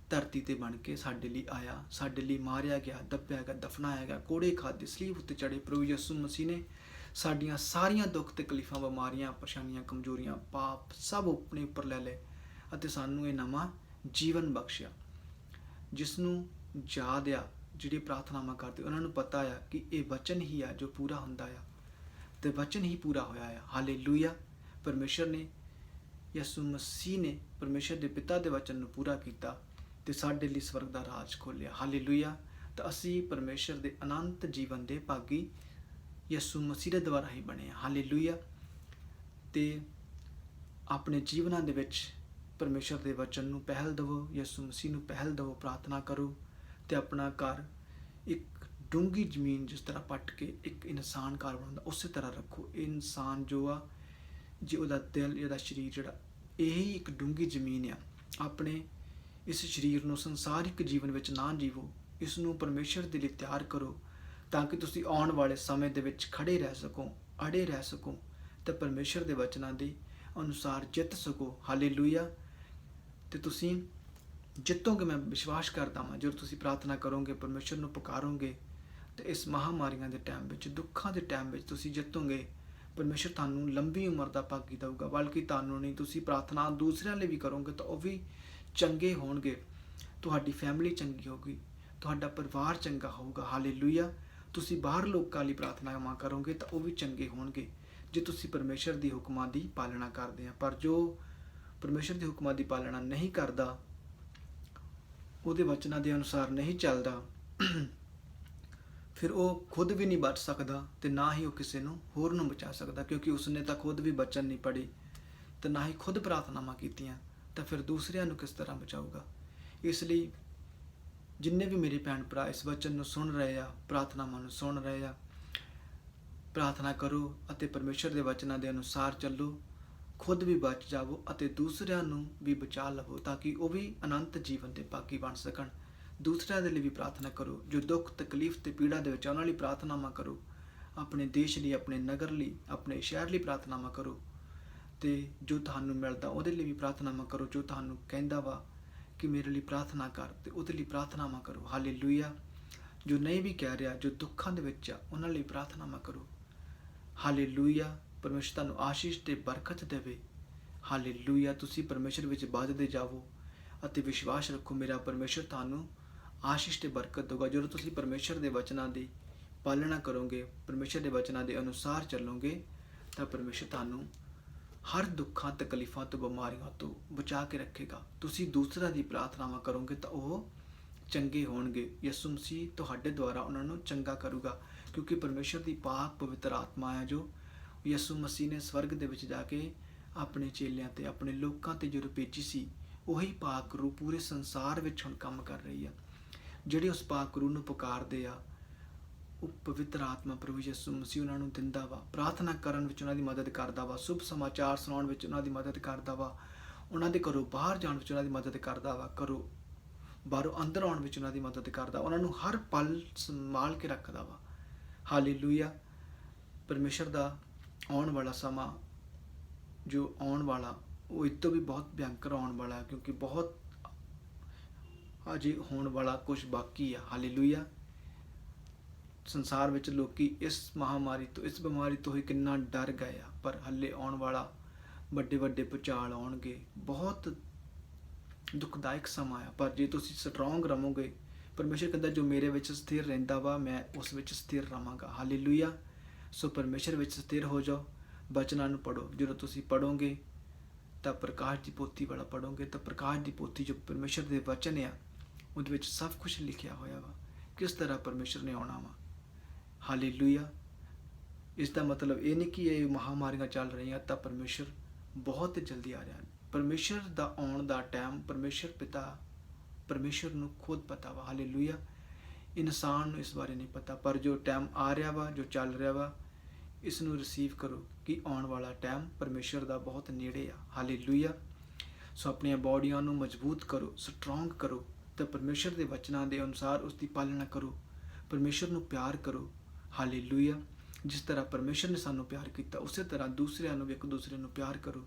ਧਰਤੀ ਤੇ ਬਣ ਕੇ ਸਾਡੇ ਲਈ ਆਇਆ, ਸਾਡੇ ਲਈ ਮਾਰਿਆ ਗਿਆ, ਦੱਬਿਆ ਗਿਆ, ਦਫਨਾਇਆ ਗਿਆ, ਕੋੜੇ ਖਾਧੇ, ਸਲੀਬ ਉੱਤੇ ਚੜੇ ਪ੍ਰਭੂ ਯਿਸੂ ਮਸੀਹ ਨੇ ਸਾਡੀਆਂ ਸਾਰੀਆਂ ਦੁੱਖ ਤਕਲੀਫਾਂ, ਬਿਮਾਰੀਆਂ, ਪਰੇਸ਼ਾਨੀਆਂ, ਕਮਜ਼ੋਰੀਆਂ, ਪਾਪ ਸਭ ਆਪਣੇ ਉੱਪਰ ਲੈ ਲਏ ਅਤੇ ਸਾਨੂੰ ਇਹ ਨਵਾਂ ਜੀਵਨ ਬਖਸ਼ਿਆ। ਜਿਸ ਨੂੰ ਯਾਦ ਆ, ਜਿਹੜੇ ਪ੍ਰਾਰਥਨਾਵਾਂ ਕਰਦੇ ਉਹਨਾਂ ਨੂੰ ਪਤਾ ਆ ਕਿ ਇਹ ਵਚਨ ਹੀ ਆ ਜੋ ਪੂਰਾ ਹੁੰਦਾ ਆ ਤੇ ਵਚਨ ਹੀ ਪੂਰਾ ਹੋਇਆ ਆ। ਹਾਲੇਲੂਇਆ। ਪਰਮੇਸ਼ਰ ਨੇ, ਯਿਸੂ ਮਸੀਹ ਨੇ ਪਰਮੇਸ਼ਰ ਦੇ ਪਿਤਾ ਦੇ ਵਚਨ ਨੂੰ ਪੂਰਾ ਕੀਤਾ ਤੇ ਸਾਡੇ ਲਈ ਸਵਰਗ ਦਾ ਰਾਜ ਖੋਲ੍ਹਿਆ। ਹਾਲੇਲੂਇਆ। ਤਾਂ ਅਸੀਂ ਪਰਮੇਸ਼ਰ ਦੇ ਅਨੰਤ ਜੀਵਨ ਦੇ ਭਾਗੀ ਯਿਸੂ ਮਸੀਹ ਦੇ ਦੁਆਰਾ ਹੀ ਬਣੇ ਆ। ਹਾਲੇਲੂਇਆ। ਤੇ ਆਪਣੇ ਜੀਵਨਾਂ ਦੇ ਵਿੱਚ ਪਰਮੇਸ਼ਰ ਦੇ ਵਚਨ ਨੂੰ ਪਹਿਲ ਦੇਵੋ, ਯਿਸੂ ਮਸੀਹ ਨੂੰ ਪਹਿਲ ਦੇਵੋ, ਪ੍ਰਾਰਥਨਾ ਕਰੋ ਤੇ ਆਪਣਾ ਘਰ ਇੱਕ ਡੂੰਘੀ ਜ਼ਮੀਨ ਜਿਸ ਤਰ੍ਹਾਂ ਪੱਟ ਕੇ ਇੱਕ ਇਨਸਾਨ ਘਰ ਬਣਾਉਂਦਾ ਉਸੇ ਤਰ੍ਹਾਂ ਰੱਖੋ। ਇਹ ਇਨਸਾਨ ਜੋ ਆ, ਜੇ ਉਹਦਾ ਦਿਲ, ਇਹਦਾ ਸਰੀਰ ਜਿਹੜਾ, ਇਹੀ ਇੱਕ ਡੂੰਘੀ ਜ਼ਮੀਨ ਆ। ਆਪਣੇ ਇਸ ਸਰੀਰ ਨੂੰ ਸੰਸਾਰਿਕ ਜੀਵਨ ਵਿੱਚ ਨਾ ਜੀਵੋ, ਇਸ ਨੂੰ ਪਰਮੇਸ਼ਰ ਦੇ ਲਈ ਤਿਆਰ ਕਰੋ ਤਾਂ ਕਿ ਤੁਸੀਂ ਆਉਣ ਵਾਲੇ ਸਮੇਂ ਦੇ ਵਿੱਚ ਖੜੇ ਰਹਿ ਸਕੋ, ਅੜੇ ਰਹਿ ਸਕੋ ਤੇ ਪਰਮੇਸ਼ਰ ਦੇ ਵਚਨਾਂ ਦੇ ਅਨੁਸਾਰ ਜਿੱਤ ਸਕੋ। ਹਾਲੇਲੂਇਆ। ਤੇ ਤੁਸੀਂ ਜਿੱਤੋਗੇ, ਮੈਂ ਵਿਸ਼ਵਾਸ ਕਰਦਾ ਹਾਂ। ਜਦੋਂ ਤੁਸੀਂ ਪ੍ਰਾਰਥਨਾ ਕਰੋਗੇ, ਪਰਮੇਸ਼ਰ ਨੂੰ ਪੁਕਾਰੋਗੇ ਤੇ ਇਸ ਮਹਾਮਾਰੀਆਂ ਦੇ ਟਾਈਮ ਵਿੱਚ, ਦੁੱਖਾਂ ਦੇ ਟਾਈਮ ਵਿੱਚ ਤੁਸੀਂ ਜਿੱਤੋਗੇ। ਪਰਮੇਸ਼ਰ ਤੁਹਾਨੂੰ ਲੰਬੀ ਉਮਰ ਦਾ ਭਾਗੀ ਦੇਊਗਾ। ਬਲਕਿ ਤੁਹਾਨੂੰ ਨਹੀਂ, ਤੁਸੀਂ ਪ੍ਰਾਰਥਨਾ ਦੂਸਰਿਆਂ ਲਈ ਵੀ ਕਰੋਗੇ ਤਾਂ ਉਹ ਵੀ ਚੰਗੇ ਹੋਣਗੇ। ਤੁਹਾਡੀ ਫੈਮਿਲੀ ਚੰਗੀ ਹੋਊਗੀ, ਤੁਹਾਡਾ ਪਰਿਵਾਰ ਚੰਗਾ ਹੋਊਗਾ। ਹਾਲੇਲੂਇਆ। ਤੁਸੀਂ ਬਾਹਰ ਲੋਕਾਂ ਲਈ ਪ੍ਰਾਰਥਨਾਵਾਂ ਕਰੋਗੇ ਤਾਂ ਉਹ ਵੀ ਚੰਗੇ ਹੋਣਗੇ ਜੇ ਤੁਸੀਂ ਪਰਮੇਸ਼ਰ ਦੀ ਹੁਕਮਾਂ ਦੀ ਪਾਲਣਾ ਕਰਦੇ ਆ। ਪਰ ਜੋ ਪਰਮੇਸ਼ਰ ਦੇ ਹੁਕਮਾਂ ਦੀ ਪਾਲਣਾ ਨਹੀਂ ਕਰਦਾ, ਉਹਦੇ ਵਚਨਾਂ ਦੇ ਅਨੁਸਾਰ ਨਹੀਂ ਚੱਲਦਾ, ਫਿਰ ਉਹ ਖੁਦ ਵੀ ਨਹੀਂ ਬਚ ਸਕਦਾ ਤੇ ਨਾ ਹੀ ਉਹ ਕਿਸੇ ਨੂੰ ਹੋਰ ਨੂੰ ਬਚਾ ਸਕਦਾ, ਕਿਉਂਕਿ ਉਸਨੇ ਤਾਂ ਖੁਦ ਵੀ ਬਚਨ ਨਹੀਂ ਪੜ੍ਹੀ ਤੇ ਨਾ ਹੀ ਖੁਦ ਪ੍ਰਾਰਥਨਾਵਾਂ ਕੀਤੀਆਂ, ਤਾਂ ਫਿਰ ਦੂਸਰਿਆਂ ਨੂੰ ਕਿਸ ਤਰ੍ਹਾਂ ਬਚਾਊਗਾ। ਇਸ ਲਈ ਜਿੰਨੇ ਵੀ ਮੇਰੇ ਭੈਣ ਭਰਾ ਇਸ ਵਚਨ ਨੂੰ ਸੁਣ ਰਹੇ ਆ, ਪ੍ਰਾਰਥਨਾਵਾਂ ਨੂੰ ਸੁਣ ਰਹੇ ਆ, ਪ੍ਰਾਰਥਨਾ ਕਰੋ ਅਤੇ ਪਰਮੇਸ਼ਰ ਦੇ ਵਚਨਾਂ ਦੇ ਅਨੁਸਾਰ ਚੱਲੋ, ਖੁਦ ਵੀ ਬਚ ਜਾਵੋ ਅਤੇ ਦੂਸਰਿਆਂ ਨੂੰ ਵੀ ਬਚਾ ਲਵੋ, ਤਾਂ ਕਿ ਉਹ ਵੀ ਅਨੰਤ ਜੀਵਨ ਦੇ ਭਾਗੀ ਬਣ ਸਕਣ। ਦੂਸਰਿਆਂ ਦੇ ਲਈ ਵੀ ਪ੍ਰਾਰਥਨਾ ਕਰੋ, ਜੋ ਦੁੱਖ ਤਕਲੀਫ ਤੇ ਪੀੜਾ ਦੇ ਵਿੱਚ, ਉਹਨਾਂ ਲਈ ਪ੍ਰਾਰਥਨਾਵਾਂ ਕਰੋ। ਆਪਣੇ ਦੇਸ਼ ਲਈ, ਆਪਣੇ ਨਗਰ ਲਈ, ਆਪਣੇ ਸ਼ਹਿਰ ਲਈ ਪ੍ਰਾਰਥਨਾਵਾਂ ਕਰੋ। ਤੇ ਜੋ ਤੁਹਾਨੂੰ ਮਿਲਦਾ ਉਹਦੇ ਲਈ ਵੀ ਪ੍ਰਾਰਥਨਾਵਾਂ ਕਰੋ। ਜੋ ਤੁਹਾਨੂੰ ਕਹਿੰਦਾ ਵਾ ਕਿ ਮੇਰੇ ਲਈ ਪ੍ਰਾਰਥਨਾ ਕਰ, ਤੇ ਉਹਦੇ ਲਈ ਪ੍ਰਾਰਥਨਾਵਾਂ ਕਰੋ। ਹਾਲੇਲੂਇਆ। ਜੋ ਨਹੀਂ ਵੀ ਕਹਿ ਰਿਹਾ, ਜੋ ਦੁੱਖਾਂ ਦੇ ਵਿੱਚ ਆ, ਉਹਨਾਂ ਲਈ ਪ੍ਰਾਰਥਨਾਵਾਂ ਕਰੋ। ਹਾਲੇਲੂਇਆ। ਪਰਮੇਸ਼ਰ ਤੁਹਾਨੂੰ ਆਸ਼ੀਸ਼ ਤੇ ਬਰਕਤ ਦੇਵੇ। ਹਾਲੇਲੂਇਆ। ਤੁਸੀਂ ਪਰਮੇਸ਼ਰ ਵਿੱਚ ਵੱਧਦੇ ਜਾਵੋ ਅਤੇ ਵਿਸ਼ਵਾਸ ਰੱਖੋ, ਮੇਰਾ ਪਰਮੇਸ਼ਰ ਤੁਹਾਨੂੰ ਆਸ਼ੀਸ਼ ਤੇ ਬਰਕਤ ਦੇਊਗਾ। ਜਦੋਂ ਤੁਸੀਂ ਪਰਮੇਸ਼ਰ ਦੇ ਵਚਨਾਂ ਦੀ ਪਾਲਣਾ ਕਰੋਗੇ, ਪਰਮੇਸ਼ਰ ਦੇ ਵਚਨਾਂ ਦੇ ਅਨੁਸਾਰ ਚੱਲੋਗੇ, ਤਾਂ ਪਰਮੇਸ਼ਰ ਤੁਹਾਨੂੰ ਹਰ ਦੁੱਖਾਂ ਤਕਲੀਫਾਂ ਤੋਂ, ਬਿਮਾਰੀਆਂ ਤੋਂ ਬਚਾ ਕੇ ਰੱਖੇਗਾ। ਤੁਸੀਂ ਦੂਸਰਿਆਂ ਦੀ ਪ੍ਰਾਰਥਨਾਵਾਂ ਕਰੋਗੇ ਤਾਂ ਉਹ ਚੰਗੇ ਹੋਣਗੇ। ਯਿਸੂ ਮਸੀਹ ਤੁਹਾਡੇ ਦੁਆਰਾ ਉਹਨਾਂ ਨੂੰ ਚੰਗਾ ਕਰੂਗਾ, ਕਿਉਂਕਿ ਪਰਮੇਸ਼ਰ ਦੀ ਪਾਕ ਪਵਿੱਤਰ ਆਤਮਾ ਹੈ, ਜੋ ਯਿਸੂ ਮਸੀਹ ਨੇ ਸਵਰਗ ਦੇ ਵਿੱਚ ਜਾ ਕੇ ਆਪਣੇ ਚੇਲਿਆਂ ਤੇ, ਆਪਣੇ ਲੋਕਾਂ ਤੇ ਜਦੋਂ ਭੇਜੀ ਸੀ, ਉਹੀ ਪਾਕ ਰੂਹ ਪੂਰੇ ਸੰਸਾਰ ਵਿੱਚ ਹੁਣ ਕੰਮ ਕਰ ਰਹੀ ਆ। ਜਿਹੜੇ ਉਸ ਪਾਕ ਰੂਹ ਨੂੰ ਪੁਕਾਰਦੇ ਆ, ਉਹ ਪਵਿੱਤਰ ਆਤਮਾ ਪ੍ਰਭੂ ਯਿਸੂ ਮਸੀਹ ਉਹਨਾਂ ਨੂੰ ਦਿੰਦਾ ਵਾ। ਪ੍ਰਾਰਥਨਾ ਕਰਨ ਵਿੱਚ ਉਹਨਾਂ ਦੀ ਮਦਦ ਕਰਦਾ ਵਾ, ਸ਼ੁਭ ਸਮਾਚਾਰ ਸੁਣਾਉਣ ਵਿੱਚ ਉਹਨਾਂ ਦੀ ਮਦਦ ਕਰਦਾ ਵਾ, ਉਹਨਾਂ ਦੇ ਘਰੋਂ ਬਾਹਰ ਜਾਣ ਵਿੱਚ ਉਹਨਾਂ ਦੀ ਮਦਦ ਕਰਦਾ ਵਾ, ਘਰੋਂ ਬਾਹਰੋਂ ਅੰਦਰ ਆਉਣ ਵਿੱਚ ਉਹਨਾਂ ਦੀ ਮਦਦ ਕਰਦਾ, ਉਹਨਾਂ ਨੂੰ ਹਰ ਪਲ ਸੰਭਾਲ ਕੇ ਰੱਖਦਾ ਵਾ। ਹਾਲੇਲੂਇਆ। ਪਰਮੇਸ਼ਰ ਦਾ ਆਉਣ ਵਾਲਾ ਸਮਾਂ ਜੋ ਆਉਣ ਵਾਲਾ, ਉਹ ਇਸ ਤੋਂ ਵੀ ਬਹੁਤ ਭਿਅੰਕਰ ਆਉਣ ਵਾਲਾ, ਕਿਉਂਕਿ ਬਹੁਤ ਅਜੇ ਹੋਣ ਵਾਲਾ ਕੁਝ ਬਾਕੀ ਆ। ਹਾਲੇਲੂਇਆ। ਸੰਸਾਰ ਵਿੱਚ ਲੋਕੀ ਇਸ ਮਹਾਮਾਰੀ ਤੋਂ, ਇਸ ਬਿਮਾਰੀ ਤੋਂ ਹੀ ਕਿੰਨਾ ਡਰ ਗਏ ਆ, ਪਰ ਹੱਲੇ ਆਉਣ ਵਾਲਾ ਵੱਡੇ ਵੱਡੇ ਭੁਚਾਲ ਆਉਣਗੇ। ਬਹੁਤ ਦੁਖਦਾਇਕ ਸਮਾਂ ਆ, ਪਰ ਜੇ ਤੁਸੀਂ ਸਟਰੋਂਗ ਰਹੋਗੇ, ਪਰਮੇਸ਼ਰ ਕਹਿੰਦਾ ਜੋ ਮੇਰੇ ਵਿੱਚ ਸਥਿਰ ਰਹਿੰਦਾ ਵਾ, ਮੈਂ ਉਸ ਵਿੱਚ ਸਥਿਰ ਰਹਾਂਗਾ। ਹਾਲੇਲੂਇਆ। ਸੋ ਪਰਮੇਸ਼ਰ ਵਿੱਚ ਸਥਿਰ ਹੋ ਜਾਓ, ਬਚਨਾਂ ਨੂੰ ਪੜ੍ਹੋ। ਜਦੋਂ ਤੁਸੀਂ ਪੜ੍ਹੋਗੇ ਤਾਂ ਪ੍ਰਕਾਸ਼ ਦੀ ਪੋਥੀ ਵਾਲਾ ਪੜ੍ਹੋਗੇ, ਤਾਂ ਪ੍ਰਕਾਸ਼ ਦੀ ਪੋਥੀ ਜੋ ਪਰਮੇਸ਼ਰ ਦੇ ਵਚਨ ਆ, ਉਹਦੇ ਵਿੱਚ ਸਭ ਕੁਝ ਲਿਖਿਆ ਹੋਇਆ ਵਾ, ਕਿਸ ਤਰ੍ਹਾਂ ਪਰਮੇਸ਼ਰ ਨੇ ਆਉਣਾ ਵਾ। ਹਾਲੇਲੂਇਆ। ਇਸ ਦਾ ਮਤਲਬ ਇਹ ਨਹੀਂ ਕਿ ਇਹ ਮਹਾਮਾਰੀਆਂ ਚੱਲ ਰਹੀਆਂ ਤਾਂ ਪਰਮੇਸ਼ਰ ਬਹੁਤ ਜਲਦੀ ਆ ਰਿਹਾ। ਪਰਮੇਸ਼ਰ ਦਾ ਆਉਣ ਦਾ ਟਾਈਮ ਪਰਮੇਸ਼ਰ ਪਿਤਾ, ਪਰਮੇਸ਼ਰ ਨੂੰ ਖੁਦ ਪਤਾ ਵਾ। ਹਾਲੇਲੂਇਆ। ਇਨਸਾਨ ਨੂੰ ਇਸ ਬਾਰੇ ਨਹੀਂ ਪਤਾ, ਪਰ ਜੋ ਟਾਈਮ ਆ ਰਿਹਾ ਵਾ, ਜੋ ਚੱਲ ਰਿਹਾ ਵਾ, ਇਸ ਨੂੰ ਰਿਸੀਵ ਕਰੋ ਕਿ ਆਉਣ ਵਾਲਾ ਟਾਈਮ ਪਰਮੇਸ਼ਰ ਦਾ ਬਹੁਤ ਨੇੜੇ ਆ। ਹਾਲੇਲੂਇਆ। ਸੋ ਆਪਣੀਆਂ ਬਾਡੀਆਂ ਨੂੰ ਮਜ਼ਬੂਤ ਕਰੋ, ਸਟਰੋਂਗ ਕਰੋ, ਤੇ ਪਰਮੇਸ਼ਰ ਦੇ ਵਚਨਾਂ ਦੇ ਅਨੁਸਾਰ ਉਸ ਦੀ ਪਾਲਣਾ ਕਰੋ। ਪਰਮੇਸ਼ਰ ਨੂੰ ਪਿਆਰ ਕਰੋ। ਹਾਲੇਲੂਇਆ। ਜਿਸ ਤਰ੍ਹਾਂ ਪਰਮੇਸ਼ਰ ਨੇ ਸਾਨੂੰ ਪਿਆਰ ਕੀਤਾ, ਉਸੇ ਤਰ੍ਹਾਂ ਦੂਸਰਿਆਂ ਨੂੰ ਵੀ ਇੱਕ ਦੂਸਰੇ ਨੂੰ ਪਿਆਰ ਕਰੋ,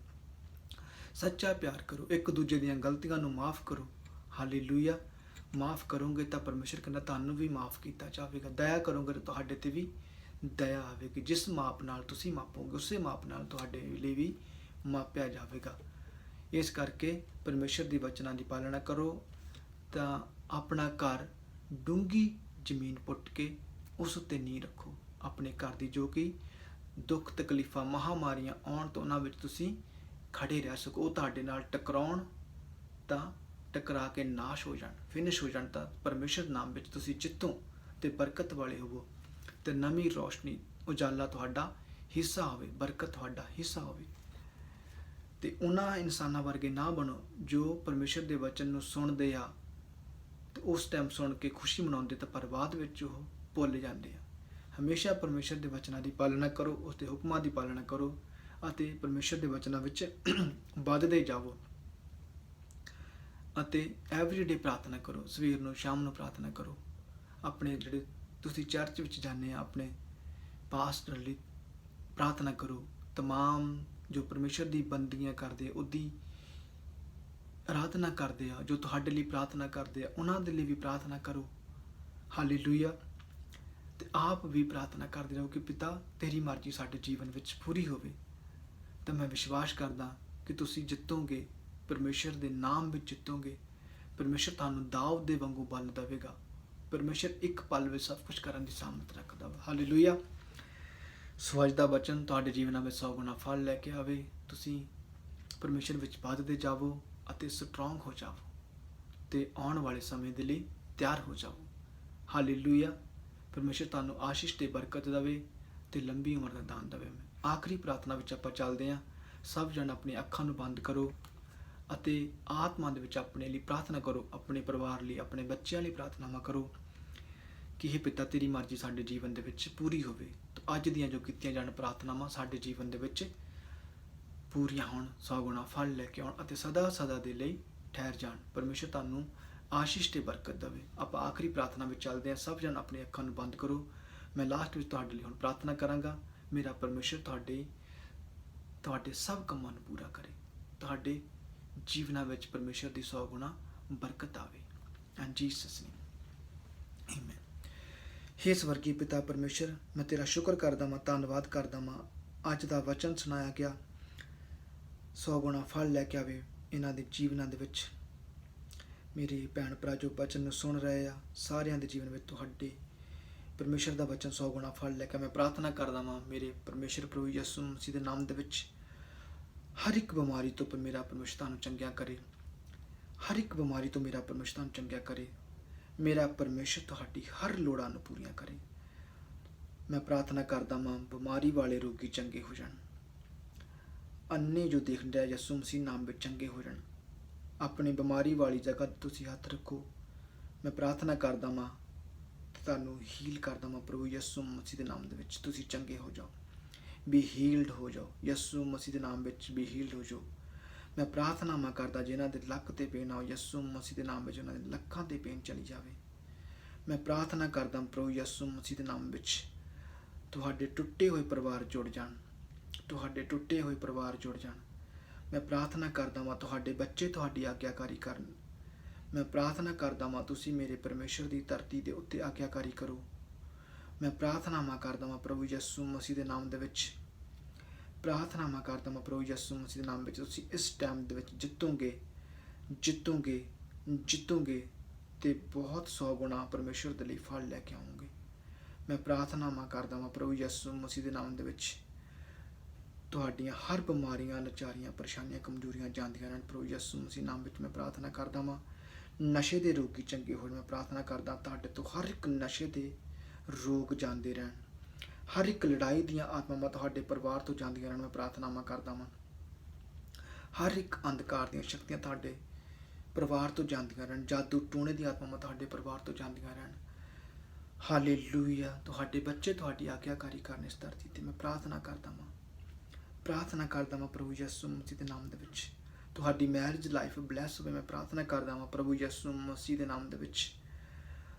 ਸੱਚਾ ਪਿਆਰ ਕਰੋ, ਇੱਕ ਦੂਜੇ ਦੀਆਂ ਗਲਤੀਆਂ ਨੂੰ ਮਾਫ ਕਰੋ। ਹਾਲੇਲੂਇਆ। ਮਾਫ ਕਰੋਗੇ ਤਾਂ ਪਰਮੇਸ਼ਰ ਕਹਿੰਦਾ ਤੁਹਾਨੂੰ ਵੀ ਮਾਫ ਕੀਤਾ ਜਾਵੇਗਾ। ਦਇਆ ਕਰੋਗੇ ਤਾਂ ਤੁਹਾਡੇ ਤੇ ਵੀ ਦਇਆ ਆਵੇਗੀ। ਜਿਸ ਮਾਪ ਨਾਲ ਤੁਸੀਂ ਮਾਪੋਗੇ, ਉਸੇ ਮਾਪ ਨਾਲ ਤੁਹਾਡੇ ਲਈ ਵੀ ਮਾਪਿਆ ਜਾਵੇਗਾ। ਇਸ ਕਰਕੇ ਪਰਮੇਸ਼ਰ ਦੀ ਵਚਨਾਂ ਦੀ ਪਾਲਣਾ ਕਰੋ, ਤਾਂ ਆਪਣਾ ਘਰ ਡੂੰਘੀ ਜ਼ਮੀਨ ਪੁੱਟ ਕੇ ਉਸ ਉੱਤੇ ਨੀਂਹ ਰੱਖੋ, ਆਪਣੇ ਘਰ ਦੀ, ਜੋ ਕਿ ਦੁੱਖ ਤਕਲੀਫਾਂ ਮਹਾਮਾਰੀਆਂ ਆਉਣ ਤੋਂ ਉਹਨਾਂ ਵਿੱਚ ਤੁਸੀਂ ਖੜੇ ਰਹਿ ਸਕੋ। ਉਹ ਤੁਹਾਡੇ ਨਾਲ ਟਕਰਾਉਣ ਤਾਂ ਟਕਰਾ ਕੇ ਨਾਸ਼ ਹੋ ਜਾਣ, ਫਿਨਿਸ਼ ਹੋ ਜਾਣ, ਤਾਂ ਪਰਮੇਸ਼ਰ ਨਾਮ ਵਿੱਚ ਤੁਸੀਂ ਜਿੱਤੋਂ ਤੇ ਬਰਕਤ ਵਾਲੇ ਹੋਵੋ, ਤੇ ਨਵੀਂ ਰੋਸ਼ਨੀ, ਉਜਾਲਾ ਤੁਹਾਡਾ ਹਿੱਸਾ ਹੋਵੇ, ਬਰਕਤ ਤੁਹਾਡਾ ਹਿੱਸਾ ਹੋਵੇ। ਤੇ ਉਹਨਾਂ ਇਨਸਾਨਾਂ ਵਰਗੇ ਨਾ ਬਣੋ ਜੋ ਪਰਮੇਸ਼ਰ ਦੇ ਵਚਨ ਨੂੰ ਸੁਣਦੇ ਆ ਤੇ ਉਸ ਟਾਈਮ ਸੁਣ ਕੇ ਖੁਸ਼ੀ ਮਨਾਉਂਦੇ, ਤਾਂ ਪਰ ਬਾਅਦ ਵਿੱਚ ਉਹ ਭੁੱਲ ਜਾਂਦੇ ਆ। ਹਮੇਸ਼ਾ ਪਰਮੇਸ਼ਰ ਦੇ ਵਚਨਾਂ ਦੀ ਪਾਲਣਾ ਕਰੋ, ਉਸ ਦੇ ਹੁਕਮਾਂ ਦੀ ਪਾਲਣਾ ਕਰੋ ਅਤੇ ਪਰਮੇਸ਼ਰ ਦੇ ਵਚਨਾਂ ਵਿੱਚ ਵੱਧਦੇ ਜਾਵੋ। ਅਤੇ ਐਵਰੀਡੇ ਪ੍ਰਾਰਥਨਾ ਕਰੋ, ਸਵੇਰ ਨੂੰ, ਸ਼ਾਮ ਨੂੰ ਪ੍ਰਾਰਥਨਾ ਕਰੋ। ਆਪਣੇ ਜਿਹੜੇ ਤੁਸੀਂ ਚਰਚ ਵਿੱਚ ਜਾਂਦੇ ਆ, ਆਪਣੇ ਪਾਸਟਰ ਲਈ ਪ੍ਰਾਰਥਨਾ ਕਰੋ। ਤਮਾਮ ਜੋ ਪਰਮੇਸ਼ਰ ਦੀ ਬੰਦਗੀਆਂ ਕਰਦੇ, ਉਹਦੀ ਆਰਾਧਨਾ ਕਰਦੇ ਆ, ਜੋ ਤੁਹਾਡੇ ਲਈ ਪ੍ਰਾਰਥਨਾ ਕਰਦੇ ਆ, ਉਹਨਾਂ ਦੇ ਲਈ ਵੀ ਪ੍ਰਾਰਥਨਾ ਕਰੋ। ਹਾਲੇਲੂਇਆ। ਤੇ ਆਪ ਵੀ ਪ੍ਰਾਰਥਨਾ ਕਰਦੇ ਰਹੋ ਕਿ ਪਿਤਾ ਤੇਰੀ ਮਰਜ਼ੀ ਸਾਡੇ ਜੀਵਨ ਵਿੱਚ ਪੂਰੀ ਹੋਵੇ। ਤਾਂ ਮੈਂ ਵਿਸ਼ਵਾਸ ਕਰਦਾ ਕਿ ਤੁਸੀਂ ਜਿੱਤੋਗੇ, ਪਰਮੇਸ਼ਰ ਦੇ ਨਾਮ ਵਿੱਚ ਜਿੱਤੋਗੇ। ਪਰਮੇਸ਼ਰ ਤੁਹਾਨੂੰ ਦਾਊਦ ਦੇ ਵਾਂਗੂ ਬਲ ਦੇਵੇਗਾ। ਪਰਮੇਸ਼ਰ ਇੱਕ ਪਲ ਵਿੱਚ ਸਭ ਕੁਝ ਕਰਨ ਦੀ ਸਾਮਰਥ ਰੱਖਦਾ ਵਾ। ਹਾਲੇਲੂਇਆ। ਸੋ ਅੱਜ ਦਾ ਵਚਨ ਤੁਹਾਡੇ ਜੀਵਨਾਂ ਵਿੱਚ 100 ਗੁਣਾ ਫਲ ਲੈ ਕੇ ਆਵੇ। ਤੁਸੀਂ ਪਰਮੇਸ਼ਰ ਵਿੱਚ ਵੱਧਦੇ ਜਾਵੋ ਅਤੇ ਸਟਰੋਂਗ ਹੋ ਜਾਵੋ ਤੇ ਆਉਣ ਵਾਲੇ ਸਮੇਂ ਦੇ ਲਈ ਤਿਆਰ ਹੋ ਜਾਵੋ। ਹਾਲੇਲੂਇਆ। ਪਰਮੇਸ਼ਰ ਤੁਹਾਨੂੰ ਆਸ਼ੀਸ਼ ਤੇ ਬਰਕਤ ਦੇਵੇ ਤੇ ਲੰਬੀ ਉਮਰ ਦਾ ਦਾਨ ਦੇਵੇ। ਆਖਰੀ ਪ੍ਰਾਰਥਨਾ ਵਿੱਚ ਆਪਾਂ ਚੱਲਦੇ ਹਾਂ। ਸਭ ਜਣ ਆਪਣੀ ਅੱਖਾਂ ਨੂੰ ਬੰਦ ਕਰੋ ਅਤੇ ਆਤਮਾ ਦੇ ਵਿੱਚ ਆਪਣੇ ਲਈ ਪ੍ਰਾਰਥਨਾ ਕਰੋ, ਆਪਣੇ ਪਰਿਵਾਰ ਲਈ, ਆਪਣੇ ਬੱਚਿਆਂ ਲਈ ਪ੍ਰਾਰਥਨਾਵਾਂ ਕਰੋ ਕਿ ਇਹ ਪਿਤਾ ਤੇਰੀ ਮਰਜ਼ੀ ਸਾਡੇ ਜੀਵਨ ਦੇ ਵਿੱਚ ਪੂਰੀ ਹੋਵੇ। ਤਾਂ ਅੱਜ ਦੀਆਂ ਜੋ ਕੀਤੀਆਂ ਜਾਣ ਪ੍ਰਾਰਥਨਾਵਾਂ ਸਾਡੇ ਜੀਵਨ ਦੇ ਵਿੱਚ ਪੂਰੀਆਂ ਹੋਣ, 100 ਗੁਣਾ ਫਲ ਲੈ ਕੇ ਆਉਣ ਅਤੇ ਸਦਾ ਸਦਾ ਦੇ ਲਈ ਠਹਿਰ ਜਾਣ। ਪਰਮੇਸ਼ਰ ਤੁਹਾਨੂੰ ਆਸ਼ੀਸ਼ ਤੇ ਬਰਕਤ ਦੇਵੇ। ਆਪਾਂ ਆਖਰੀ ਪ੍ਰਾਰਥਨਾ ਵਿੱਚ ਚੱਲਦੇ ਹਾਂ। ਸਭ ਜਣ ਆਪਣੀ ਅੱਖਾਂ ਨੂੰ ਬੰਦ ਕਰੋ। ਮੈਂ ਲਾਸਟ ਵਿੱਚ ਤੁਹਾਡੇ ਲਈ ਹੁਣ ਪ੍ਰਾਰਥਨਾ ਕਰਾਂਗਾ। ਮੇਰਾ ਪਰਮੇਸ਼ਰ ਤੁਹਾਡੇ ਸਭ ਕੰਮਾਂ ਨੂੰ ਪੂਰਾ ਕਰੇ, ਤੁਹਾਡੇ ਜੀਵਨਾਂ ਵਿੱਚ ਪਰਮੇਸ਼ਰ ਦੀ 100 ਗੁਣਾ ਬਰਕਤ ਆਵੇ। And Jesus name amen. ਹੇ ਸਵਰਗੀ ਪਿਤਾ ਪਰਮੇਸ਼ਰ, ਮੈਂ ਤੇਰਾ ਸ਼ੁਕਰ ਕਰਦਾ ਹਾਂ, ਧੰਨਵਾਦ ਕਰਦਾ ਹਾਂ। ਅੱਜ ਦਾ ਵਚਨ ਸੁਣਾਇਆ ਗਿਆ 100 ਗੁਣਾ ਫਲ ਲੈ ਕੇ ਆਵੇ ਇਹਨਾਂ ਦੇ ਜੀਵਨਾਂ ਦੇ ਵਿੱਚ। ਮੇਰੇ ਭੈਣ ਭਰਾ ਜੋ ਵਚਨ ਨੂੰ ਸੁਣ ਰਹੇ ਆ, ਸਾਰਿਆਂ ਦੇ ਜੀਵਨ ਵਿੱਚ ਤੁਹਾਡੇ ਪਰਮੇਸ਼ਰ ਦਾ ਵਚਨ 100 ਗੁਣਾ ਫਲ ਲੈ ਕੇ ਮੈਂ ਪ੍ਰਾਰਥਨਾ ਕਰਦਾ ਹਾਂ। ਮੇਰੇ ਪਰਮੇਸ਼ਰ ਪ੍ਰਭੂ ਯਿਸੂ ਮਸੀਹ ਦੇ ਨਾਮ ਦੇ ਵਿੱਚ ਹਰ ਇੱਕ ਬਿਮਾਰੀ ਤੋਂ ਮੇਰਾ ਪਰਮੇਸ਼ਰ ਤੁਹਾਨੂੰ ਚੰਗਿਆ ਕਰੇ। ਹਰ ਇੱਕ ਬਿਮਾਰੀ ਤੋਂ ਮੇਰਾ ਪਰਮੇਸ਼ਰ ਤੁਹਾਨੂੰ ਚੰਗਿਆ ਕਰੇ। ਮੇਰਾ ਪਰਮੇਸ਼ਰ ਤੁਹਾਡੀ ਹਰ ਲੋੜਾਂ ਨੂੰ ਪੂਰੀਆਂ ਕਰੇ। ਮੈਂ ਪ੍ਰਾਰਥਨਾ ਕਰਦਾ ਹਾਂ ਬਿਮਾਰੀ ਵਾਲੇ ਰੋਗੀ ਚੰਗੇ ਹੋ ਜਾਣ, ਅੰਨੇ ਜੋ ਦੇਖ ਰਿਹਾ ਯਿਸੂ ਮਸੀਹ ਨਾਮ ਵਿੱਚ ਚੰਗੇ ਹੋ ਜਾਣ। ਆਪਣੀ ਬਿਮਾਰੀ ਵਾਲੀ ਜਗ੍ਹਾ ਤੁਸੀਂ ਹੱਥ ਰੱਖੋ। ਮੈਂ ਪ੍ਰਾਰਥਨਾ ਕਰਦਾ ਹਾਂ, ਤੁਹਾਨੂੰ ਹੀਲ ਕਰਦਾ ਹਾਂ ਪ੍ਰਭੂ ਯਿਸੂ ਮਸੀਹ ਦੇ ਨਾਮ ਦੇ ਵਿੱਚ। ਤੁਸੀਂ ਚੰਗੇ ਹੋ ਜਾਓ, ਬੀ ਹੀਲਡ ਹੋ ਜਾਓ। ਯਿਸੂ ਮਸੀਹ ਦੇ ਨਾਮ ਵਿੱਚ ਬੀ ਹੀਲਡ ਹੋ ਜਾਓ। ਮੈਂ ਪ੍ਰਾਰਥਨਾ ਕਰਦਾ ਜਿਨ੍ਹਾਂ ਦੇ ਲੱਕ ਤੇ ਪੇਨ ਆ, ਯਿਸੂ ਮਸੀਹ ਦੇ ਨਾਮ ਵਿੱਚ ਉਹਨਾਂ ਦੇ ਲੱਕਾਂ ਤੇ ਪੇਨ ਚਲੀ ਜਾਵੇ। ਮੈਂ ਪ੍ਰਾਰਥਨਾ ਕਰਦਾ ਪ੍ਰਭੂ ਯਿਸੂ ਮਸੀਹ ਦੇ ਨਾਮ ਵਿੱਚ ਤੁਹਾਡੇ ਟੁੱਟੇ ਹੋਏ ਪਰਿਵਾਰ ਜੁੜ ਜਾਣ, ਤੁਹਾਡੇ ਟੁੱਟੇ ਹੋਏ ਪਰਿਵਾਰ ਜੁੜ ਜਾਣ। ਮੈਂ ਪ੍ਰਾਰਥਨਾ ਕਰਦਾ ਹਾਂ ਤੁਹਾਡੇ ਬੱਚੇ ਤੁਹਾਡੀ ਆਗਿਆਕਾਰੀ ਕਰਨ। ਮੈਂ ਪ੍ਰਾਰਥਨਾ ਕਰਦਾ ਹਾਂ ਤੁਸੀਂ ਮੇਰੇ ਪਰਮੇਸ਼ਰ ਦੀ ਧਰਤੀ ਦੇ ਉੱਤੇ ਆਗਿਆਕਾਰੀ ਕਰੋ। ਮੈਂ ਪ੍ਰਾਰਥਨਾਵਾਂ ਕਰਦਾ ਹਾਂ ਪ੍ਰਭੂ ਯਿਸੂ ਮਸੀਹ ਦੇ ਨਾਮ ਦੇ ਵਿੱਚ, ਪ੍ਰਾਰਥਨਾਵਾਂ ਕਰਦਾ ਹਾਂ ਪ੍ਰਭੂ ਯਿਸੂ ਮਸੀਹ ਦੇ ਨਾਮ ਵਿੱਚ ਤੁਸੀਂ ਇਸ ਟਾਈਮ ਦੇ ਵਿੱਚ ਜਿੱਤੋਗੇ, ਜਿੱਤੋਗੇ, ਜਿੱਤੋਗੇ ਤੇ ਬਹੁਤ 100 ਗੁਣਾ ਪਰਮੇਸ਼ਰ ਦੇ ਲਈ ਫਲ ਲੈ ਕੇ ਆਉਂਗੇ। ਮੈਂ ਪ੍ਰਾਰਥਨਾਵਾਂ ਕਰਦਾ ਹਾਂ ਪ੍ਰਭੂ ਯਿਸੂ ਮਸੀਹ ਦੇ ਨਾਮ ਦੇ ਵਿੱਚ ਤੁਹਾਡੀਆਂ ਹਰ ਬਿਮਾਰੀਆਂ, ਲਾਚਾਰੀਆਂ, ਪਰੇਸ਼ਾਨੀਆਂ, ਕਮਜ਼ੋਰੀਆਂ ਜਾਂਦੀਆਂ ਰਹਿਣ। ਪ੍ਰਭੂ ਯਿਸੂ ਮਸੀਹ ਨਾਮ ਵਿੱਚ ਮੈਂ ਪ੍ਰਾਰਥਨਾ ਕਰਦਾ ਹਾਂ ਨਸ਼ੇ ਦੇ ਰੋਗੀ ਚੰਗੇ ਹੋਣ। ਮੈਂ ਪ੍ਰਾਰਥਨਾ ਕਰਦਾ ਤੁਹਾਡੇ ਤੋਂ ਹਰ ਇੱਕ ਨਸ਼ੇ ਦੇ ਰੋਗ ਜਾਂਦੇ ਰਹਿਣ। ਹਰ ਇੱਕ ਲੜਾਈ ਦੀਆਂ ਆਤਮਾਵਾਂ ਤੁਹਾਡੇ ਪਰਿਵਾਰ ਤੋਂ ਜਾਂਦੀਆਂ ਰਹਿਣ। ਮੈਂ ਪ੍ਰਾਰਥਨਾਵਾਂ ਕਰਦਾ ਹਾਂ ਹਰ ਇੱਕ ਅੰਧਕਾਰ ਦੀਆਂ ਸ਼ਕਤੀਆਂ ਤੁਹਾਡੇ ਪਰਿਵਾਰ ਤੋਂ ਜਾਂਦੀਆਂ ਰਹਿਣ। ਜਾਦੂ ਟੂਣੇ ਦੀਆਂ ਆਤਮਾਵਾਂ ਤੁਹਾਡੇ ਪਰਿਵਾਰ ਤੋਂ ਜਾਂਦੀਆਂ ਰਹਿਣ। ਹਾਲੇਲੂਇਆ। ਤੁਹਾਡੇ ਬੱਚੇ ਤੁਹਾਡੀ ਆਗਿਆਕਾਰੀ ਕਰਨ ਇਸ ਧਰਤੀ ਤੇ। ਮੈਂ ਪ੍ਰਾਰਥਨਾ ਕਰਦਾ ਹਾਂ ਪ੍ਰਭੂ ਯਿਸੂ ਮਸੀਹ ਦੇ ਨਾਮ ਦੇ ਵਿੱਚ ਤੁਹਾਡੀ ਮੈਰਿਜ ਲਾਈਫ ਬਲੈਸ ਹੋਵੇ। ਮੈਂ ਪ੍ਰਾਰਥਨਾ ਕਰਦਾ ਹਾਂ ਪ੍ਰਭੂ ਯਿਸੂ ਮਸੀਹ ਦੇ ਨਾਮ ਦੇ ਵਿੱਚ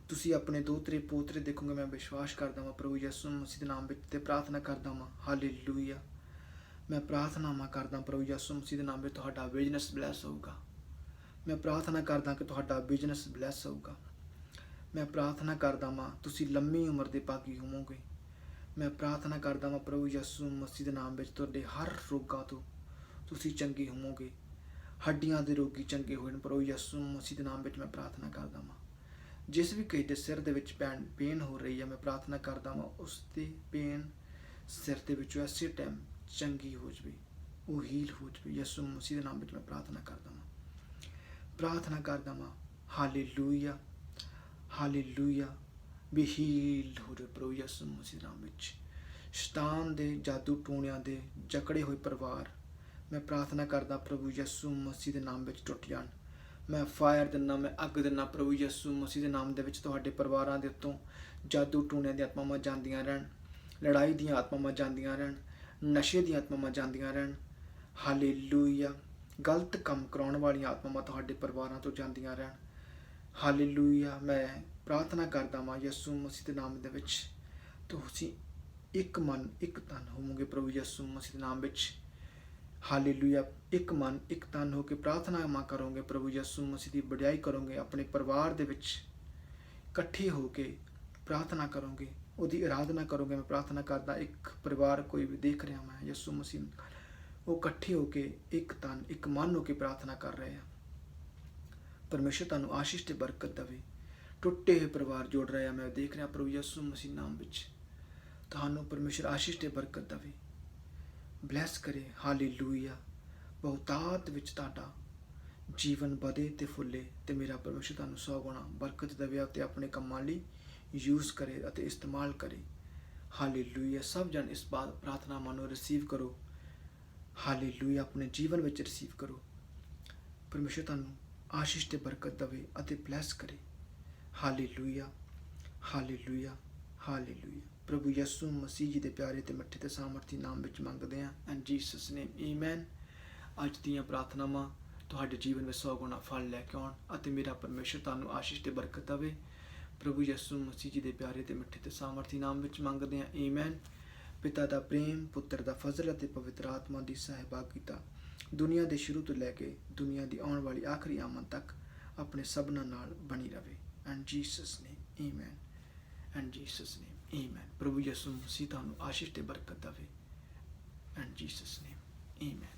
ਤੁਸੀਂ ਆਪਣੇ ਦੋਤਰੇ ਪੋਤਰੇ ਦੇਖੋਗੇ। ਮੈਂ ਵਿਸ਼ਵਾਸ ਕਰਦਾ ਹਾਂ ਪ੍ਰਭੂ ਯਿਸੂ ਮਸੀਹ ਦੇ ਨਾਮ ਵਿੱਚ ਤੇ ਪ੍ਰਾਰਥਨਾ ਕਰਦਾ ਹਾਂ। ਹਾਲੇਲੂਇਆ। ਮੈਂ ਪ੍ਰਾਰਥਨਾਵਾਂ ਕਰਦਾ ਪ੍ਰਭੂ ਯਿਸੂ ਮਸੀਹ ਦੇ ਨਾਮ ਵਿੱਚ ਤੁਹਾਡਾ ਬਿਜ਼ਨਸ ਬਲੈਸ ਹੋਊਗਾ। ਮੈਂ ਪ੍ਰਾਰਥਨਾ ਕਰਦਾ ਕਿ ਤੁਹਾਡਾ ਬਿਜ਼ਨਸ ਬਲੈਸ ਹੋਊਗਾ। ਮੈਂ ਪ੍ਰਾਰਥਨਾ ਕਰਦਾ ਹਾਂ ਤੁਸੀਂ ਲੰਮੀ ਉਮਰ ਦੇ ਭਾਗੀ ਹੋਵੋਗੇ। ਮੈਂ ਪ੍ਰਾਰਥਨਾ ਕਰਦਾ ਹਾਂ ਪ੍ਰਭੂ ਯਿਸੂ ਮਸੀਹ ਦੇ ਨਾਮ ਵਿੱਚ ਤੁਹਾਡੇ ਹਰ ਰੋਗਾਂ ਤੋਂ ਤੁਸੀਂ ਚੰਗੇ ਹੋਵੋਗੇ। ਹੱਡੀਆਂ ਦੇ ਰੋਗੀ ਚੰਗੇ ਹੋਣ ਪ੍ਰਭੂ ਯਿਸੂ ਮਸੀਹ ਦੇ ਨਾਮ ਵਿੱਚ ਮੈਂ ਪ੍ਰਾਰਥਨਾ ਕਰਦਾ ਹਾਂ। ਜਿਸ ਵੀ ਕਿਸੇ ਦੇ ਸਿਰ ਦੇ ਵਿੱਚ ਪੇਨ ਹੋ ਰਹੀ ਹੈ, ਮੈਂ ਪ੍ਰਾਰਥਨਾ ਕਰਦਾ ਹਾਂ ਉਸ ਦੇ ਪੇਨ ਸਿਰ ਦੇ ਵਿੱਚੋਂ ਐਸੇ ਟਾਈਮ ਚੰਗੀ ਹੋ ਜਾਵੇ, ਉਹ ਹੀਲ ਹੋ ਜਾਵੇ। ਯਿਸੂ ਮਸੀਹ ਦੇ ਨਾਮ ਵਿੱਚ ਮੈਂ ਪ੍ਰਾਰਥਨਾ ਕਰਦਾ ਹਾਂ। Hallelujah, hallelujah. ਵੀ ਹੀਲਡ ਹੋ ਜਾਵੇ ਪ੍ਰਭੂ ਯਿਸੂ ਮਸੀਹ ਦੇ ਨਾਮ ਵਿੱਚ। ਸ਼ੈਤਾਨ ਦੇ ਜਾਦੂ ਟੂਣਿਆਂ ਦੇ ਜਕੜੇ ਹੋਏ ਪਰਿਵਾਰ ਮੈਂ ਪ੍ਰਾਰਥਨਾ ਕਰਦਾ ਪ੍ਰਭੂ ਯਿਸੂ ਮਸੀਹ ਦੇ ਨਾਮ ਵਿੱਚ ਟੁੱਟ ਜਾਣ। ਮੈਂ ਫਾਇਰ ਦਿੰਦਾ, ਮੈਂ ਅੱਗ ਦਿੰਦਾ ਪ੍ਰਭੂ ਯਿਸੂ ਮਸੀਹ ਦੇ ਨਾਮ ਦੇ ਵਿੱਚ। ਤੁਹਾਡੇ ਪਰਿਵਾਰਾਂ ਦੇ ਉੱਤੋਂ ਜਾਦੂ ਟੂਣਿਆਂ ਦੀਆਂ ਆਤਮਾਵਾਂ ਜਾਂਦੀਆਂ ਰਹਿਣ, ਲੜਾਈ ਦੀਆਂ ਆਤਮਾਵਾਂ ਜਾਂਦੀਆਂ ਰਹਿਣ, ਨਸ਼ੇ ਦੀਆਂ ਆਤਮਾਵਾਂ ਜਾਂਦੀਆਂ ਰਹਿਣ। ਹਾਲੇਲੂਇਆ। ਗਲਤ ਕੰਮ ਕਰਾਉਣ ਵਾਲੀਆਂ ਆਤਮਾਵਾਂ ਤੁਹਾਡੇ ਪਰਿਵਾਰਾਂ ਤੋਂ ਜਾਂਦੀਆਂ ਰਹਿਣ। ਹਾਲੇਲੂਇਆ। ਮੈਂ ਪ੍ਰਾਰਥਨਾ ਕਰਦਾ ਹਾਂ ਯਿਸੂ ਮਸੀਹ ਦੇ ਨਾਮ ਦੇ ਵਿੱਚ ਤੁਸੀਂ ਇੱਕ ਮਨ ਇੱਕ ਤਨ ਹੋਵੋਗੇ ਪ੍ਰਭੂ ਯਿਸੂ ਮਸੀਹ ਦੇ ਨਾਮ ਵਿੱਚ। ਹਾਲੇਲੂਇਆ। ਇੱਕ ਮਨ ਇੱਕ ਤਨ ਹੋ ਕੇ ਪ੍ਰਾਰਥਨਾਵਾਂ ਕਰੋਗੇ ਪ੍ਰਭੂ ਯਿਸੂ ਮਸੀਹ ਦੀ ਵਡਿਆਈ ਕਰੋਗੇ। ਆਪਣੇ ਪਰਿਵਾਰ ਦੇ ਵਿੱਚ ਇਕੱਠੇ ਹੋ ਕੇ ਪ੍ਰਾਰਥਨਾ ਕਰੋਗੇ, ਉਹਦੀ ਆਰਾਧਨਾ ਕਰੋਗੇ। ਮੈਂ ਪ੍ਰਾਰਥਨਾ ਕਰਦਾ ਇੱਕ ਪਰਿਵਾਰ ਕੋਈ ਵੀ ਦੇਖ ਰਿਹਾ ਮੈਂ ਯਿਸੂ ਮਸੀਹ, ਉਹ ਇਕੱਠੇ ਹੋ ਕੇ ਇੱਕ ਤਨ ਇੱਕ ਮਨ ਹੋ ਕੇ ਪ੍ਰਾਰਥਨਾ ਕਰ ਰਹੇ ਆ। ਪਰਮੇਸ਼ਰ ਤੁਹਾਨੂੰ ਆਸ਼ੀਸ਼ ਤੇ ਬਰਕਤ ਦੇਵੇ। ਟੁੱਟੇ ਹੋਏ ਪਰਿਵਾਰ ਜੋੜ ਰਹੇ ਆ ਮੈਂ ਦੇਖ ਰਿਹਾ ਪ੍ਰਭੂ ਯਿਸੂ ਮਸੀਹ ਨਾਮ ਵਿੱਚ। ਤੁਹਾਨੂੰ ਪਰਮੇਸ਼ਰ ਆਸ਼ੀਸ਼ ਤੇ ਬਰਕਤ ਦੇਵੇ, ਬਲੈਸ ਕਰੇ। ਹਾਲੇਲੂਇਆ। ਬਹੁਤਾਤ ਵਿੱਚ ਤੁਹਾਡਾ ਜੀਵਨ ਵਧੇ ਤੇ ਫੁੱਲੇ ਤੇ ਮੇਰਾ ਪਰਮੇਸ਼ਰ ਤੁਹਾਨੂੰ 100 ਗੁਣਾ ਬਰਕਤ ਦੇਵੇ ਅਤੇ ਆਪਣੇ ਕੰਮਾਂ ਲਈ ਯੂਜ਼ ਕਰੇ ਅਤੇ ਇਸਤੇਮਾਲ ਕਰੇ। ਹਾਲੇਲੂਇਆ। ਸਭ ਜਣ ਇਸ ਬਾਤ ਪ੍ਰਾਰਥਨਾਵਾਂ ਨੂੰ ਰਿਸੀਵ ਕਰੋ। ਹਾਲੇਲੂਇਆ। ਆਪਣੇ ਜੀਵਨ ਵਿੱਚ ਰਿਸੀਵ ਕਰੋ। ਪਰਮੇਸ਼ਰ ਤੁਹਾਨੂੰ ਆਸ਼ੀਸ਼ ਤੇ ਬਰਕਤ ਦੇਵੇ ਅਤੇ ਬਲੈਸ ਕਰੇ। Hallelujah, hallelujah, hallelujah. ਪ੍ਰਭੂ ਯਿਸੂ ਮਸੀਹ ਜੀ ਦੇ ਪਿਆਰੇ ਤੇ ਮਿੱਠੇ ਤੇ ਸਾਮਰਥੀ ਨਾਮ ਵਿੱਚ ਮੰਗਦੇ ਹਾਂ। And Jesus name, amen. ਅੱਜ ਦੀਆਂ ਪ੍ਰਾਰਥਨਾਵਾਂ ਤੁਹਾਡੇ ਜੀਵਨ ਵਿੱਚ 100 ਗੁਣਾ ਫਲ ਲੈ ਕੇ ਆਉਣ ਅਤੇ ਮੇਰਾ ਪਰਮੇਸ਼ਰ ਤੁਹਾਨੂੰ ਆਸ਼ੀਸ਼ ਤੇ ਬਰਕਤ ਦੇਵੇ। ਪ੍ਰਭੂ ਯਿਸੂ ਮਸੀਹ ਜੀ ਦੇ ਪਿਆਰੇ ਤੇ ਮਿੱਠੇ ਤੇ ਸਾਮਰਥੀ ਨਾਮ ਵਿੱਚ ਮੰਗਦੇ ਹਾਂ। ਆਮੇਨ। ਪਿਤਾ ਦਾ ਪ੍ਰੇਮ, ਪੁੱਤਰ ਦਾ ਫਜ਼ਲ ਅਤੇ ਪਵਿੱਤਰ ਆਤਮਾ ਦੀ ਸਹਿਭਾਗੀਤਾ ਦੁਨੀਆ ਦੇ ਸ਼ੁਰੂ ਤੋਂ ਲੈ ਕੇ ਦੁਨੀਆ ਦੀ ਆਉਣ ਵਾਲੀ ਆਖਰੀ ਆਮਦ ਤੱਕ ਆਪਣੇ ਸਭਨਾਂ ਨਾਲ ਬਣੀ ਰਵੇ। And Jesus name, amen. And Jesus name, amen. ਪ੍ਰਭੂ ਯਿਸੂ ਮਸੀਹ ਤੁਹਾਨੂੰ ਆਸ਼ੀਸ਼ ਤੇ ਬਰਕਤ ਦੇਵੇ। And Jesus name, amen.